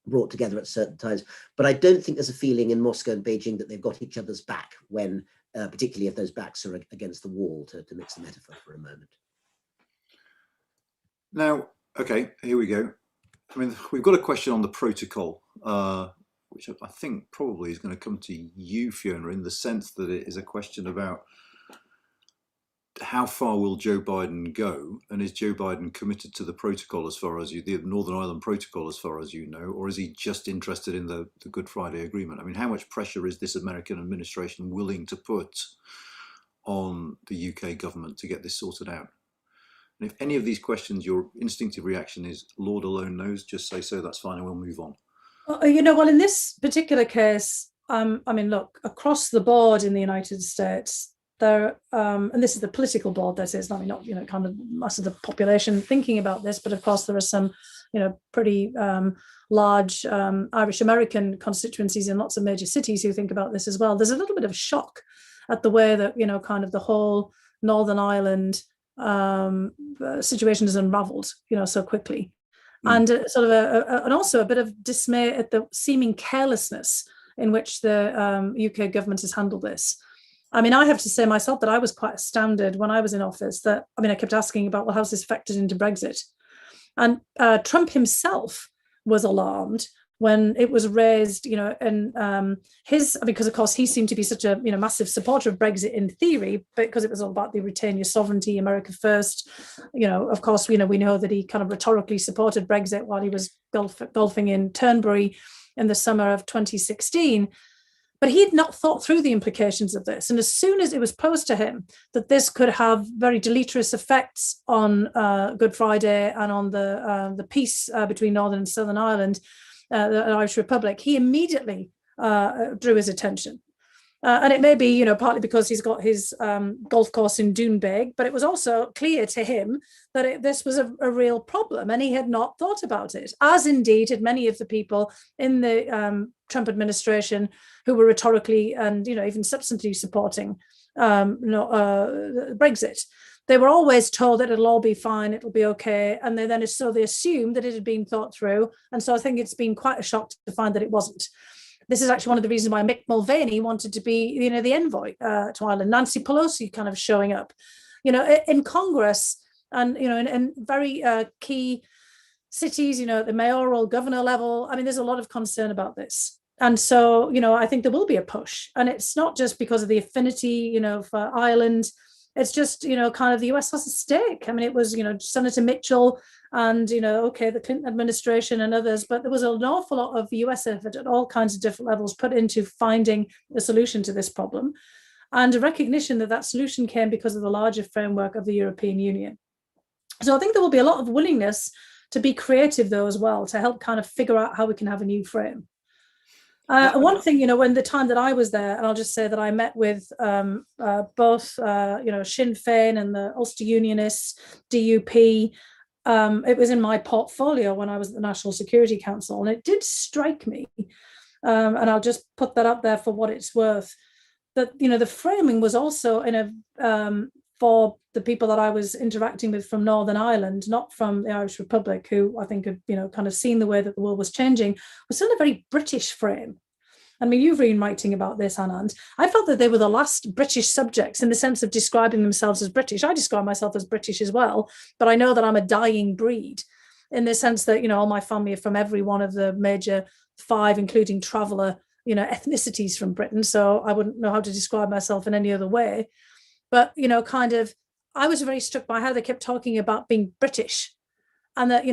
brought together at certain times, but I don't think there's a feeling in Moscow and Beijing that they've got each other's back when, particularly if those backs are against the wall, to mix the metaphor for a moment. Now, okay, here we go. I mean, we've got a question on the protocol, which I think probably is going to come to you, Fiona, in the sense that it is a question about how far will Joe Biden go? And is Joe Biden committed to the protocol as far as the Northern Ireland protocol as far as you know, or is he just interested in the Good Friday Agreement? I mean, how much pressure is this American administration willing to put on the UK government to get this sorted out? And if any of these questions, your instinctive reaction is, Lord alone knows, just say so, that's fine, and we'll move on. Well, in this particular case, I mean, look, across the board in the United States, there, and this is the political board, that is, I mean, not, kind of most of the population thinking about this, but of course there are some, pretty large Irish American constituencies in lots of major cities who think about this as well. There's a little bit of shock at the way that, kind of the whole Northern Ireland situation is unraveled, so quickly. And sort of and also a bit of dismay at the seeming carelessness in which the UK government has handled this. I mean, I have to say myself that I was quite astounded when I was in office that, I kept asking about, well, how's this factored into Brexit? And Trump himself was alarmed when it was raised, and because of course he seemed to be such a massive supporter of Brexit in theory, because it was all about the retain your sovereignty, America first. Of course, we know that he kind of rhetorically supported Brexit while he was golfing in Turnberry in the summer of 2016. But he had not thought through the implications of this. And as soon as it was posed to him that this could have very deleterious effects on Good Friday and on the peace between Northern and Southern Ireland, the Irish Republic, he immediately drew his attention. And it may be, partly because he's got his golf course in Doonbeg, but it was also clear to him that this was a real problem, and he had not thought about it, as indeed had many of the people in the Trump administration who were rhetorically and, even substantively supporting Brexit. They were always told that it'll all be fine, it'll be okay, and they assumed that it had been thought through. And so I think it's been quite a shock to find that it wasn't. This is actually one of the reasons why Mick Mulvaney wanted to be, the envoy to Ireland. Nancy Pelosi kind of showing up, in Congress and, in very key cities, at the mayoral governor level. I mean, there's a lot of concern about this. And so, I think there will be a push. And it's not just because of the affinity, for Ireland. It's just, kind of the US has a stake. I mean, it was, Senator Mitchell and, the Clinton administration and others, but there was an awful lot of US effort at all kinds of different levels put into finding a solution to this problem, and a recognition that that solution came because of the larger framework of the European Union. So I think there will be a lot of willingness to be creative, though, as well, to help kind of figure out how we can have a new frame. One thing, when the time that I was there, and I'll just say that I met with both, Sinn Féin and the Ulster Unionists, DUP. It was in my portfolio when I was at the National Security Council, and it did strike me, and I'll just put that up there for what it's worth, that, the framing was also in for the people that I was interacting with from Northern Ireland, not from the Irish Republic, who I think had, kind of seen the way that the world was changing, was still a very British frame. I mean, you've been writing about this, Anand. I felt that they were the last British subjects in the sense of describing themselves as British. I describe myself as British as well, but I know that I'm a dying breed in the sense that, all my family are from every one of the major 5, including traveller, ethnicities from Britain. So I wouldn't know how to describe myself in any other way. But, I was very struck by how they kept talking about being British, and that,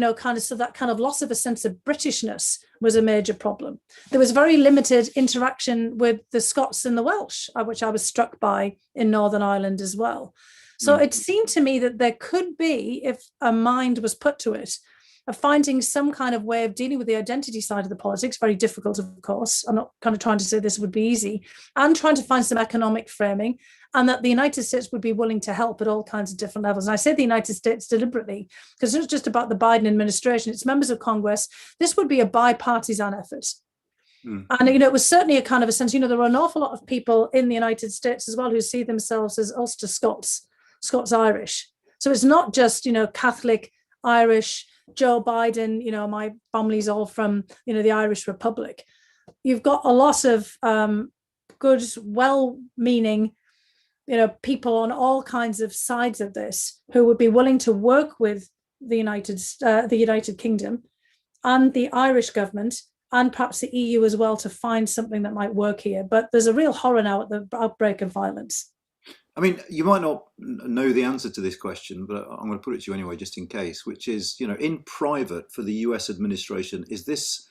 so that kind of loss of a sense of Britishness was a major problem. There was very limited interaction with the Scots and the Welsh, which I was struck by in Northern Ireland as well. So it seemed to me that there could be, if a mind was put to it, of finding some kind of way of dealing with the identity side of the politics, very difficult, of course. I'm not kind of trying to say this would be easy, and trying to find some economic framing, and that the United States would be willing to help at all kinds of different levels. And I say the United States deliberately, because it's not just about the Biden administration, it's members of Congress. This would be a bipartisan effort. And, it was certainly a kind of a sense, there are an awful lot of people in the United States as well who see themselves as Ulster Scots, Scots-Irish. So it's not just, Catholic, Irish, Joe Biden, my family's all from, the Irish Republic. You've got a lot of good, well-meaning, people on all kinds of sides of this who would be willing to work with the United Kingdom and the Irish government and perhaps the EU as well to find something that might work here. But there's a real horror now at the outbreak of violence. I mean, you might not know the answer to this question, but I'm going to put it to you anyway, just in case, which is, in private for the US administration, is this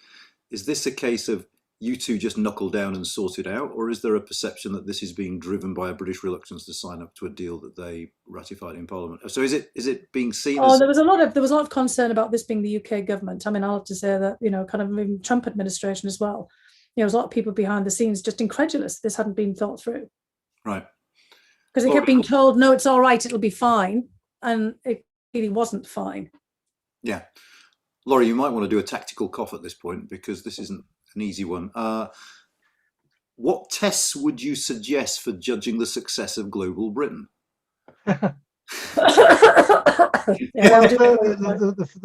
a case of you two just knuckle down and sort it out, or is there a perception that this is being driven by a British reluctance to sign up to a deal that they ratified in Parliament? So is it being seen as? There was a lot of concern about this being the UK government. I mean, I'll have to say that, kind of even Trump administration as well. There's a lot of people behind the scenes just incredulous this hadn't been thought through. Right. Because they kept being told, no, it's all right, it'll be fine. And it really wasn't fine. Yeah. Laurie, you might want to do a tactical cough at this point, because this isn't an easy one. What tests would you suggest for judging the success of global Britain? The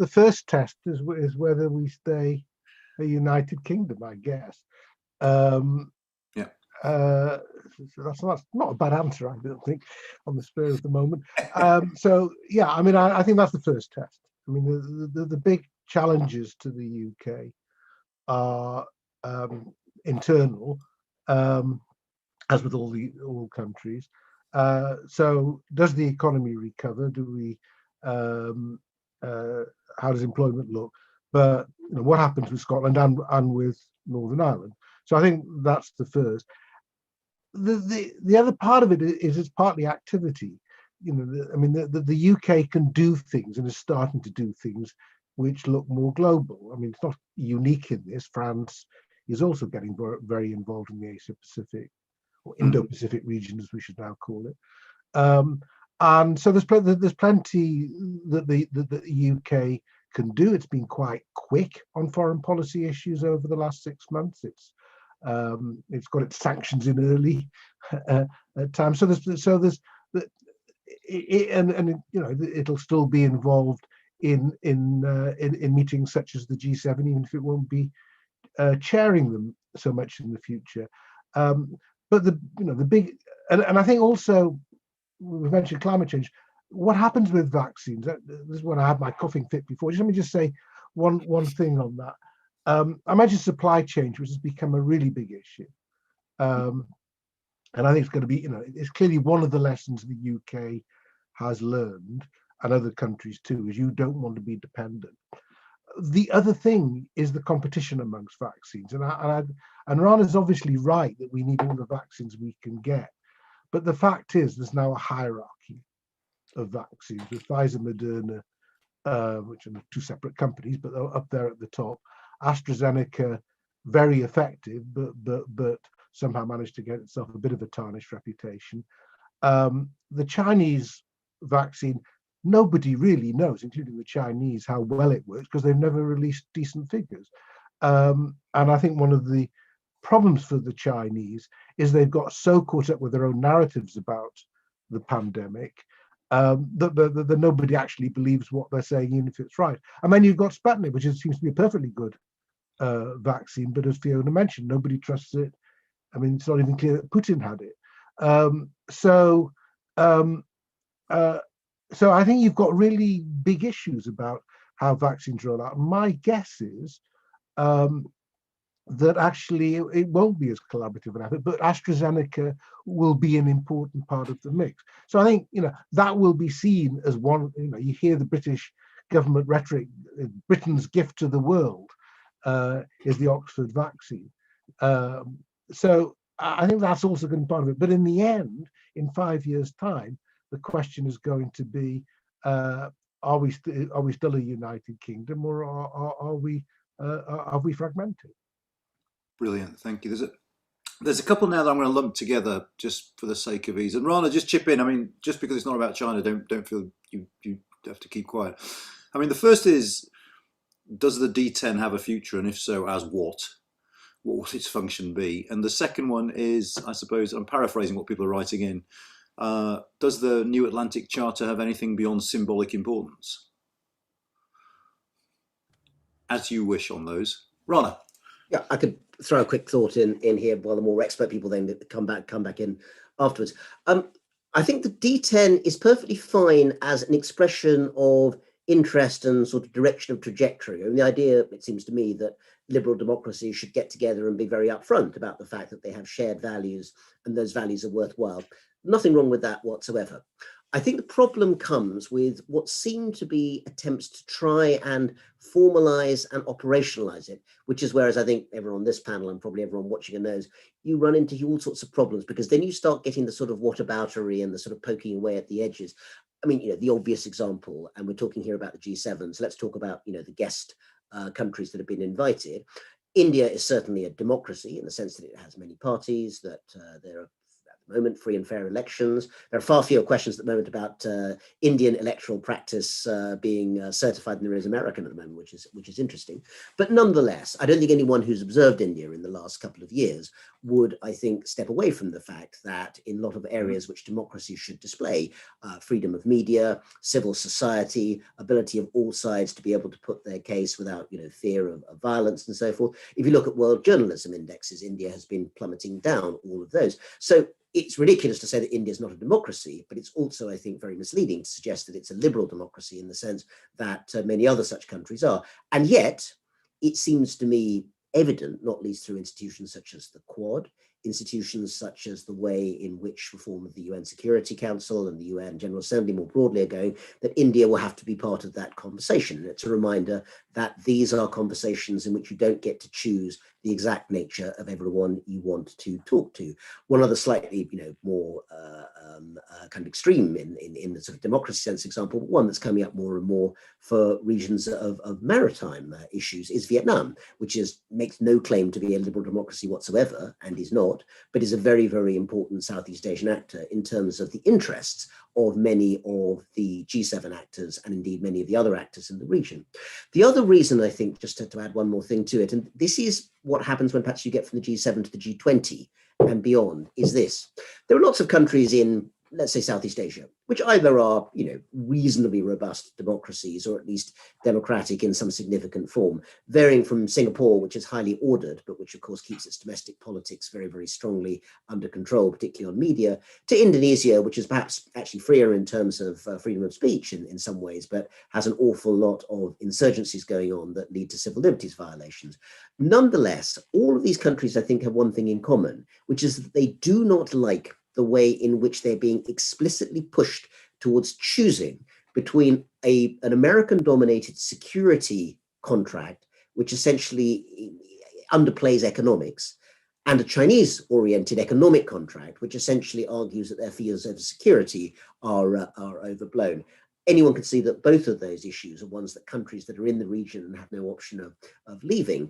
first test is whether we stay a United Kingdom, I guess. So that's not a bad answer, I don't think, on the spur of the moment. So yeah, I mean, I think that's the first test. I mean, the big challenges to the UK are internal, as with all countries. So does the economy recover? Do we? How does employment look? But what happens with Scotland and with Northern Ireland? So I think that's the first. The other part of it is it's partly activity. The UK can do things and is starting to do things which look more global. I mean, it's not unique in this. France is also getting very involved in the Asia-Pacific or Indo-Pacific region, as we should now call it. And so there's plenty that the UK can do. It's been quite quick on foreign policy issues over the last 6 months. It's got its sanctions in early at times. It'll still be involved in meetings such as the G7, even if it won't be chairing them so much in the future. But the big, and I think also we've mentioned climate change. What happens with vaccines? This is when I had my coughing fit before. Let me just say one thing on that. I mentioned supply chain, which has become a really big issue. And I think it's going to be, it's clearly one of the lessons the UK has learned, and other countries too, is you don't want to be dependent. The other thing is the competition amongst vaccines. And Rana's obviously right that we need all the vaccines we can get. But the fact is there's now a hierarchy of vaccines with Pfizer, Moderna, which are two separate companies, but they're up there at the top. AstraZeneca, very effective, but somehow managed to get itself a bit of a tarnished reputation. The Chinese vaccine, nobody really knows, including the Chinese, how well it works because they've never released decent figures. And I think one of the problems for the Chinese is they've got so caught up with their own narratives about the pandemic that nobody actually believes what they're saying, even if it's right. And then you've got Sputnik, which seems to be a perfectly good vaccine, but as Fiona mentioned, nobody trusts it. I mean, it's not even clear that Putin had it. So I think you've got really big issues about how vaccines roll out. My guess is that actually it won't be as collaborative an effort, but AstraZeneca will be an important part of the mix. So I think that will be seen as one. You hear the British government rhetoric: Britain's gift to the world is the Oxford vaccine. So I think that's also going to be part of it. But in the end, in 5 years' time, the question is going to be: are we still a United Kingdom, or are we fragmented? Brilliant, thank you. There's a couple now that I'm going to lump together just for the sake of ease. And Rana, just chip in. I mean, just because it's not about China, don't feel you have to keep quiet. I mean, the first is: does the D10 have a future, and if so, as what? What will its function be? And the second one is, I suppose, I'm paraphrasing what people are writing in. Does the New Atlantic Charter have anything beyond symbolic importance? As you wish on those. Rana. Yeah, I could throw a quick thought in here while the more expert people then come back in afterwards. I think the D10 is perfectly fine as an expression of interest and sort of direction of trajectory. I mean, the idea, it seems to me, that liberal democracies should get together and be very upfront about the fact that they have shared values and those values are worthwhile. Nothing wrong with that whatsoever. I think the problem comes with what seem to be attempts to try and formalize and operationalize it, which is where, as I think everyone on this panel and probably everyone watching it knows, you run into all sorts of problems, because then you start getting the sort of whataboutery and the sort of poking away at the edges. I mean, the obvious example, and we're talking here about the G7, so let's talk about, the guest countries that have been invited. India is certainly a democracy in the sense that it has many parties, that there are moment free and fair elections. There are far fewer questions at the moment about Indian electoral practice being certified than there is American at the moment, which is interesting. But nonetheless, I don't think anyone who's observed India in the last couple of years would, I think, step away from the fact that in a lot of areas which democracy should display, freedom of media, civil society, ability of all sides to be able to put their case without fear of violence and so forth. If you look at world journalism indexes, India has been plummeting down all of those. So it's ridiculous to say that India is not a democracy, but it's also, I think, very misleading to suggest that it's a liberal democracy in the sense that many other such countries are. And yet, it seems to me evident, not least through institutions such as the Quad, institutions such as the way in which reform of the UN Security Council and the UN General Assembly more broadly are going, that India will have to be part of that conversation. And it's a reminder that these are conversations in which you don't get to choose the exact nature of everyone you want to talk to. One other slightly, more kind of extreme in the sort of democracy sense example, but one that's coming up more and more for regions of maritime issues is Vietnam, which makes no claim to be a liberal democracy whatsoever, and is not, but is a very, very important Southeast Asian actor in terms of the interests of many of the G7 actors and indeed many of the other actors in the region. The other reason, I think, just to add one more thing to it, and this is what happens when perhaps you get from the G7 to the G20 and beyond, is this. There are lots of countries in, let's say, Southeast Asia, which either are, reasonably robust democracies or at least democratic in some significant form, varying from Singapore, which is highly ordered, but which of course keeps its domestic politics very, very strongly under control, particularly on media, to Indonesia, which is perhaps actually freer in terms of freedom of speech in some ways, but has an awful lot of insurgencies going on that lead to civil liberties violations. Nonetheless, all of these countries, I think, have one thing in common, which is that they do not like the way in which they're being explicitly pushed towards choosing between an American-dominated security contract, which essentially underplays economics, and a Chinese-oriented economic contract, which essentially argues that their fears over security are overblown. Anyone can see that both of those issues are ones that countries that are in the region and have no option of leaving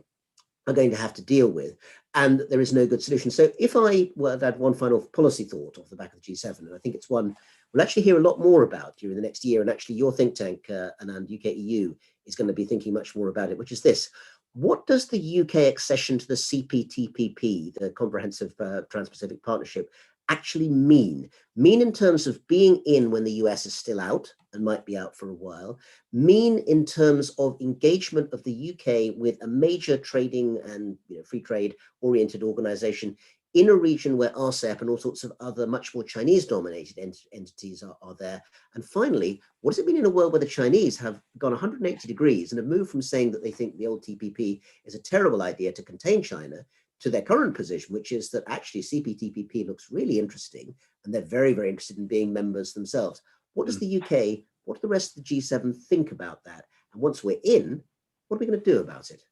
are going to have to deal with, and there is no good solution. So if I were to add one final policy thought off the back of the G7, and I think it's one we'll actually hear a lot more about during the next year, and actually your think tank, Anand, UK-EU, is going to be thinking much more about it, which is this. What does the UK accession to the CPTPP, the Comprehensive Trans-Pacific Partnership, actually mean? Mean in terms of being in when the US is still out and might be out for a while, mean in terms of engagement of the UK with a major trading and free trade oriented organization in a region where RCEP and all sorts of other much more Chinese dominated entities are there. And finally, what does it mean in a world where the Chinese have gone 180 degrees and have moved from saying that they think the old TPP is a terrible idea to contain China to their current position, which is that actually CPTPP looks really interesting and they're very, very interested in being members themselves. What does the UK, what do the rest of the G7 think about that? And once we're in, what are we going to do about it?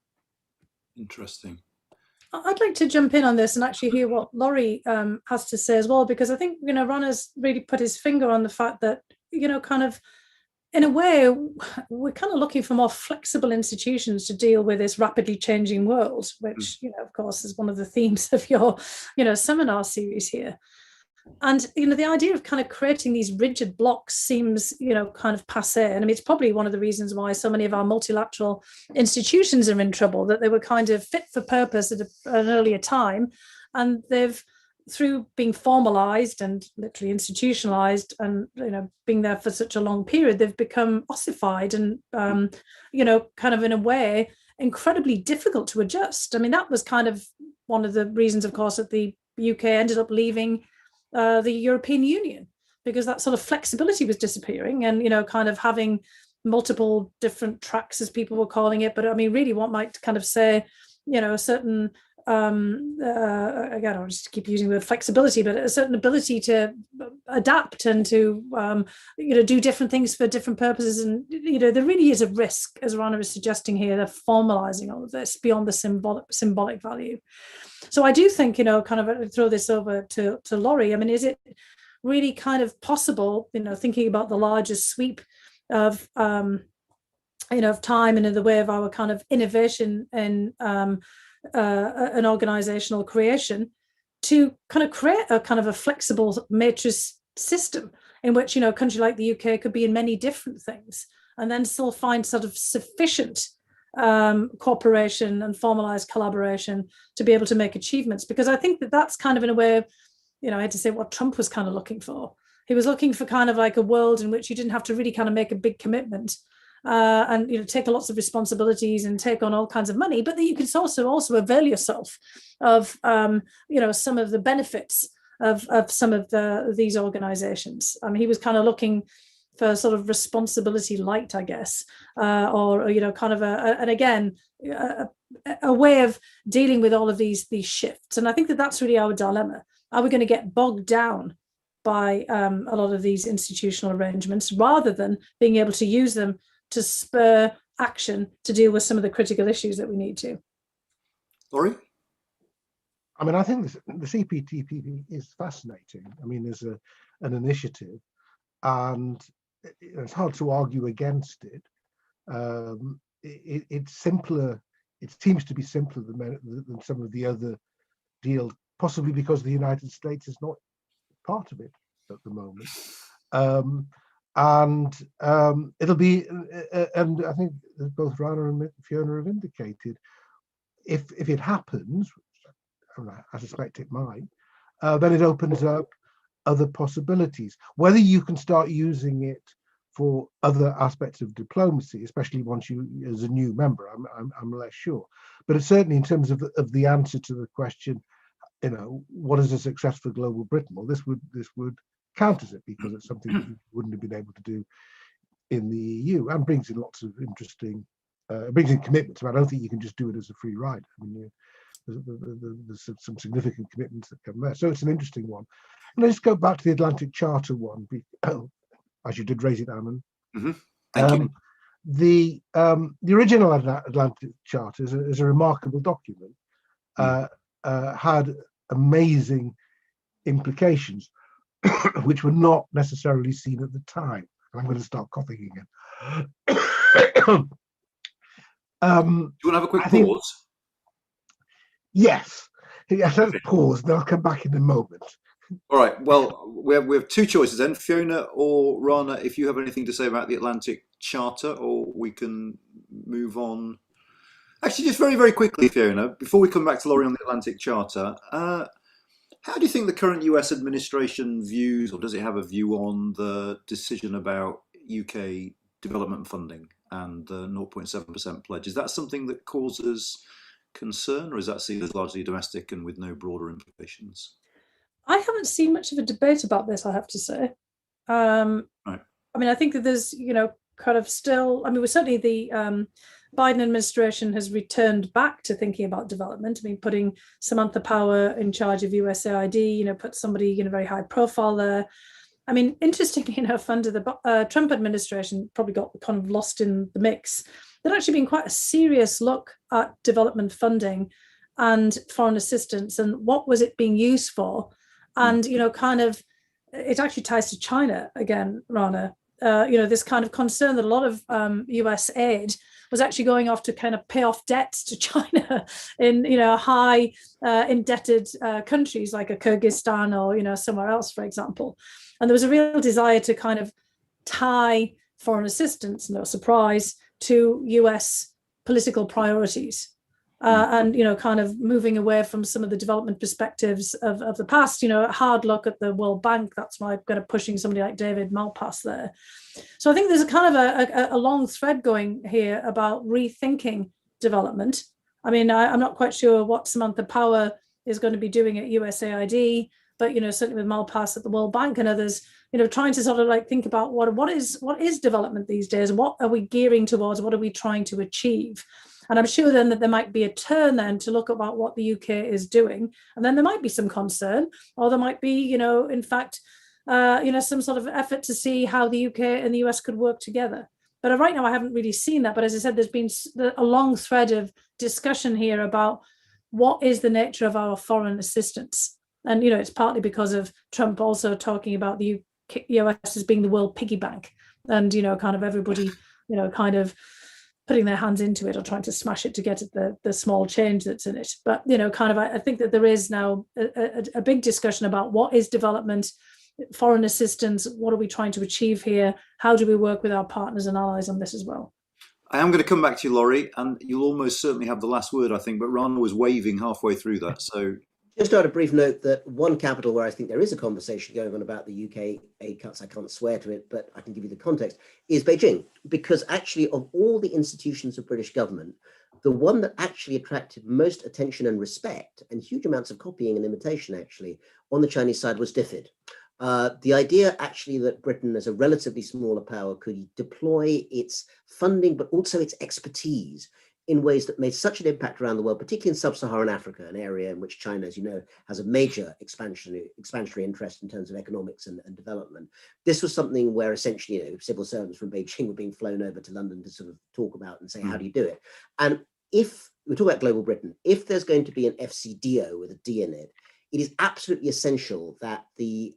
Interesting. I'd like to jump in on this and actually hear what Laurie has to say as well, because I think, Rana's really put his finger on the fact that, kind of, in a way, we're kind of looking for more flexible institutions to deal with this rapidly changing world, which, of course, is one of the themes of your, seminar series here. And, the idea of kind of creating these rigid blocks seems, kind of passé. And I mean, it's probably one of the reasons why so many of our multilateral institutions are in trouble, that they were kind of fit for purpose at an earlier time. And they've, through being formalized and literally institutionalized and, being there for such a long period, they've become ossified and, kind of in a way, incredibly difficult to adjust. I mean, that was kind of one of the reasons, of course, that the UK ended up leaving the European Union, because that sort of flexibility was disappearing and, kind of having multiple different tracks, as people were calling it. But I mean, really what might kind of say, a certain again, I'll just keep using the word flexibility, but a certain ability to adapt and to do different things for different purposes. And there really is a risk, as Rana is suggesting here, of formalizing all of this beyond the symbolic value. So I do think, kind of throw this over to Laurie. I mean, is it really kind of possible, thinking about the larger sweep of of time and in the way of our kind of innovation and an organizational creation, to kind of create a kind of a flexible matrix system in which a country like the UK could be in many different things and then still find sort of sufficient cooperation and formalized collaboration to be able to make achievements. Because I think that that's kind of, in a way, I had to say what Trump was kind of looking for. He was looking for kind of like a world in which you didn't have to really kind of make a big commitment and take lots of responsibilities and take on all kinds of money, but that you could also avail yourself of some of the benefits of some of these organizations. I mean, he was kind of looking for sort of responsibility light, I guess, or kind of a way of dealing with all of these shifts. And I think that that's really our dilemma. Are we going to get bogged down by a lot of these institutional arrangements rather than being able to use them to spur action to deal with some of the critical issues that we need to? Laurie? I mean, I think the CPTPP is fascinating. I mean, there's an initiative, and it's hard to argue against it. It's simpler. It seems to be simpler than some of the other deals, possibly because the United States is not part of it at the moment. It'll be, and I think both Rana and Fiona have indicated, if it happens, I suspect it might, then it opens up other possibilities. Whether you can start using it for other aspects of diplomacy, especially once you, as a new member, I'm less sure. But it's certainly, in terms of the answer to the question, what is a success for global Britain? Well, this would counters it, because it's something that you wouldn't have been able to do in the EU, and brings in lots of interesting, brings in commitments. I don't think you can just do it as a free ride. I mean, there's some significant commitments that come there. So it's an interesting one. And let's go back to the Atlantic Charter one, as you did raise it, Anand. Mm-hmm. Thank you. The original Atlantic Charter is a remarkable document. Had amazing implications, which were not necessarily seen at the time. And I'm going to start coughing again. Do you want to have a quick pause? Yes. Let's pause, and I'll come back in a moment. All right. Well, we have two choices then, Fiona or Rana, if you have anything to say about the Atlantic Charter, or we can move on. Actually, just very, very quickly, Fiona, before we come back to Laurie on the Atlantic Charter, how do you think the current US administration views, or does it have a view on the decision about UK development funding and the 0.7% pledge? Is that something that causes concern, or is that seen as largely domestic and with no broader implications? I haven't seen much of a debate about this, I have to say. Right. I mean, I think that there's, kind of still, I mean, we're certainly the Biden administration has returned back to thinking about development. I mean, putting Samantha Power in charge of USAID, put somebody, very high profile there. I mean, interestingly enough, under the Trump administration, probably got kind of lost in the mix. There'd actually been quite a serious look at development funding and foreign assistance and what was it being used for. And, kind of, it actually ties to China again, Rana. This kind of concern that a lot of US aid was actually going off to kind of pay off debts to China in, high indebted countries like a Kyrgyzstan or, somewhere else, for example. And there was a real desire to kind of tie foreign assistance, no surprise, to US political priorities. And, kind of moving away from some of the development perspectives of the past, a hard look at the World Bank. That's why I'm kind of pushing somebody like David Malpass there. So I think there's a kind of a long thread going here about rethinking development. I mean, I'm not quite sure what Samantha Power is going to be doing at USAID, but, certainly with Malpass at the World Bank and others, trying to sort of like think about what is development these days, and what are we gearing towards, what are we trying to achieve? And I'm sure then that there might be a turn then to look about what the UK is doing. And then there might be some concern, or there might be, in fact, some sort of effort to see how the UK and the US could work together. But right now, I haven't really seen that. But as I said, there's been a long thread of discussion here about what is the nature of our foreign assistance. And, it's partly because of Trump also talking about the US as being the world piggy bank, and, kind of everybody, kind of putting their hands into it or trying to smash it to get at the small change that's in it. But, I think that there is now a big discussion about what is development, foreign assistance, what are we trying to achieve here? How do we work with our partners and allies on this as well? I am going to come back to you, Laurie, and you'll almost certainly have the last word, I think, but Rana was waving halfway through that, so... Just add a brief note that one capital where I think there is a conversation going on about the UK aid cuts, I can't swear to it, but I can give you the context, is Beijing. Because actually of all the institutions of British government, the one that actually attracted most attention and respect and huge amounts of copying and imitation actually on the Chinese side was DFID. The idea actually that Britain as a relatively smaller power could deploy its funding, but also its expertise in ways that made such an impact around the world, particularly in sub-Saharan Africa, an area in which China, as you know, has a major expansionary interest in terms of economics and development. This was something where essentially, civil servants from Beijing were being flown over to London to sort of talk about and say, how do you do it? And if we talk about global Britain, if there's going to be an FCDO with a D in it, it is absolutely essential that the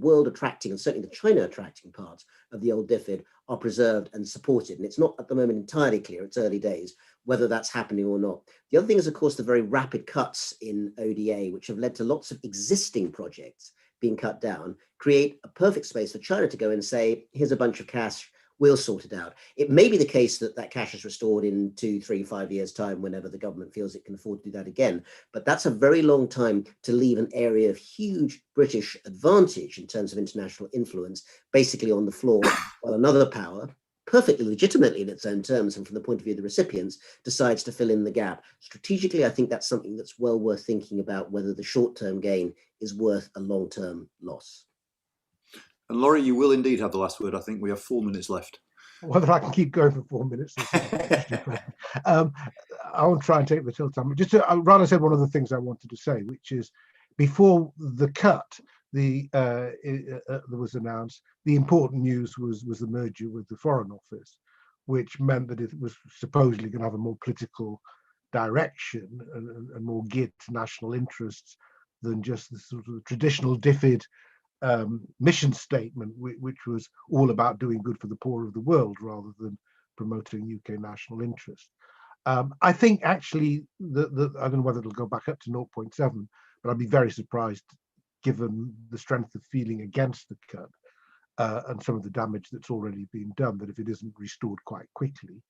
world attracting and certainly the China attracting parts of the old DFID are preserved and supported. And it's not at the moment entirely clear, it's early days, whether that's happening or not. The other thing is, of course, the very rapid cuts in ODA, which have led to lots of existing projects being cut down, create a perfect space for China to go and say, here's a bunch of cash, we'll sort it out. It may be the case that that cash is restored in 2, 3, 5 years' time, whenever the government feels it can afford to do that again. But that's a very long time to leave an area of huge British advantage in terms of international influence, basically on the floor, while another power, perfectly legitimately in its own terms and from the point of view of the recipients, decides to fill in the gap. Strategically, I think that's something that's well worth thinking about, whether the short-term gain is worth a long-term loss. And Laurie, you will indeed have the last word. I think we have 4 minutes left. Whether I can keep going for 4 minutes. I won't try and take the tilt time. Just to, Rana said one of the things I wanted to say, which is before the cut, that was announced, the important news was the merger with the Foreign Office, which meant that it was supposedly going to have a more political direction and more geared to national interests than just the sort of traditional DFID mission statement, which was all about doing good for the poor of the world rather than promoting UK national interest. I think actually I don't know whether it'll go back up to 0.7, but I'd be very surprised given the strength of feeling against the cut and some of the damage that's already been done, that if it isn't restored quite quickly,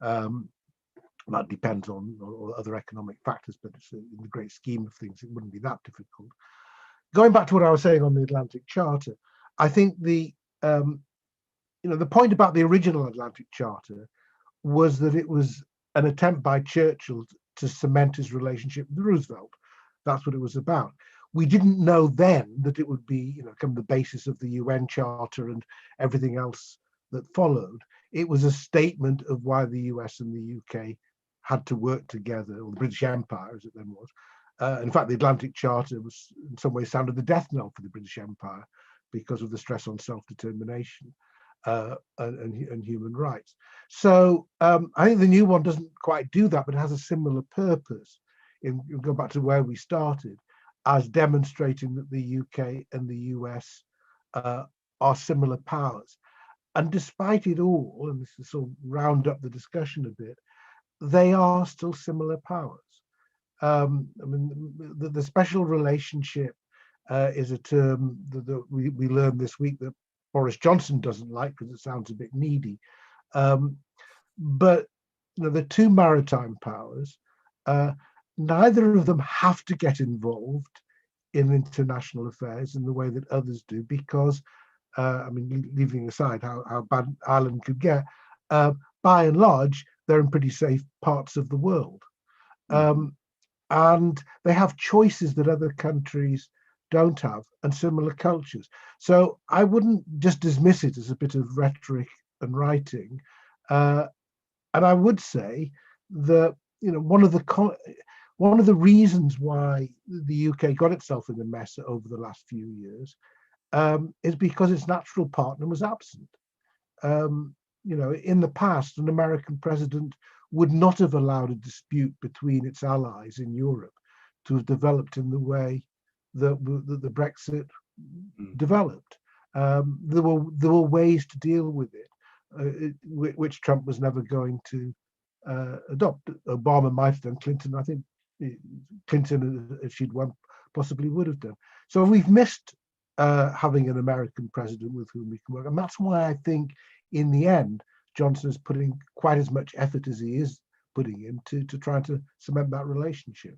that depends on other economic factors, but in the great scheme of things, it wouldn't be that difficult. Going back to what I was saying on the Atlantic Charter, I think the point about the original Atlantic Charter was that it was an attempt by Churchill to cement his relationship with Roosevelt. That's what it was about. We didn't know then that it would be, become the basis of the UN Charter and everything else that followed. It was a statement of why the US and the UK had to work together, or the British Empire as it then was. In fact, the Atlantic Charter was in some ways sounded the death knell for the British Empire because of the stress on self-determination and human rights. So I think the new one doesn't quite do that, but it has a similar purpose. Go back to where we started, as demonstrating that the UK and the US are similar powers. And despite it all, and this is sort of round up the discussion a bit, they are still similar powers. The special relationship is a term that we learned this week that Boris Johnson doesn't like because it sounds a bit needy. But the two maritime powers, neither of them have to get involved in international affairs in the way that others do, because, leaving aside how bad Ireland could get, by and large, they're in pretty safe parts of the world. And they have choices that other countries don't have, and similar cultures. So I wouldn't just dismiss it as a bit of rhetoric and writing. And I would say one of the reasons why the UK got itself in the mess over the last few years is because its natural partner was absent. In the past, an American president would not have allowed a dispute between its allies in Europe to have developed in the way that the Brexit developed. There were ways to deal with it, which Trump was never going to adopt. Obama might have done. Clinton, I think, Clinton, if she'd won, possibly would have done. So we've missed having an American president with whom we can work, and that's why I think, in the end, Johnson is putting quite as much effort as he is putting in to try to cement that relationship.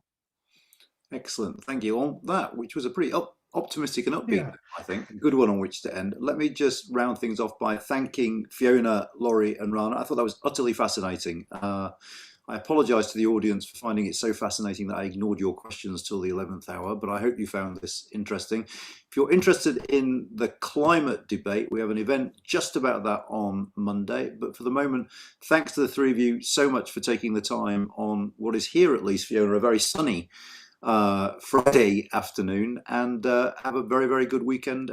Excellent, thank you. On that, which was a pretty optimistic and upbeat, I think, a good one on which to end. Let me just round things off by thanking Fiona, Laurie and Rana. I thought that was utterly fascinating. I apologise to the audience for finding it so fascinating that I ignored your questions till the 11th hour, but I hope you found this interesting. If you're interested in the climate debate, we have an event just about that on Monday. But for the moment, thanks to the three of you so much for taking the time on what is here, at least, Fiona, a very sunny Friday afternoon, and have a very, very good weekend.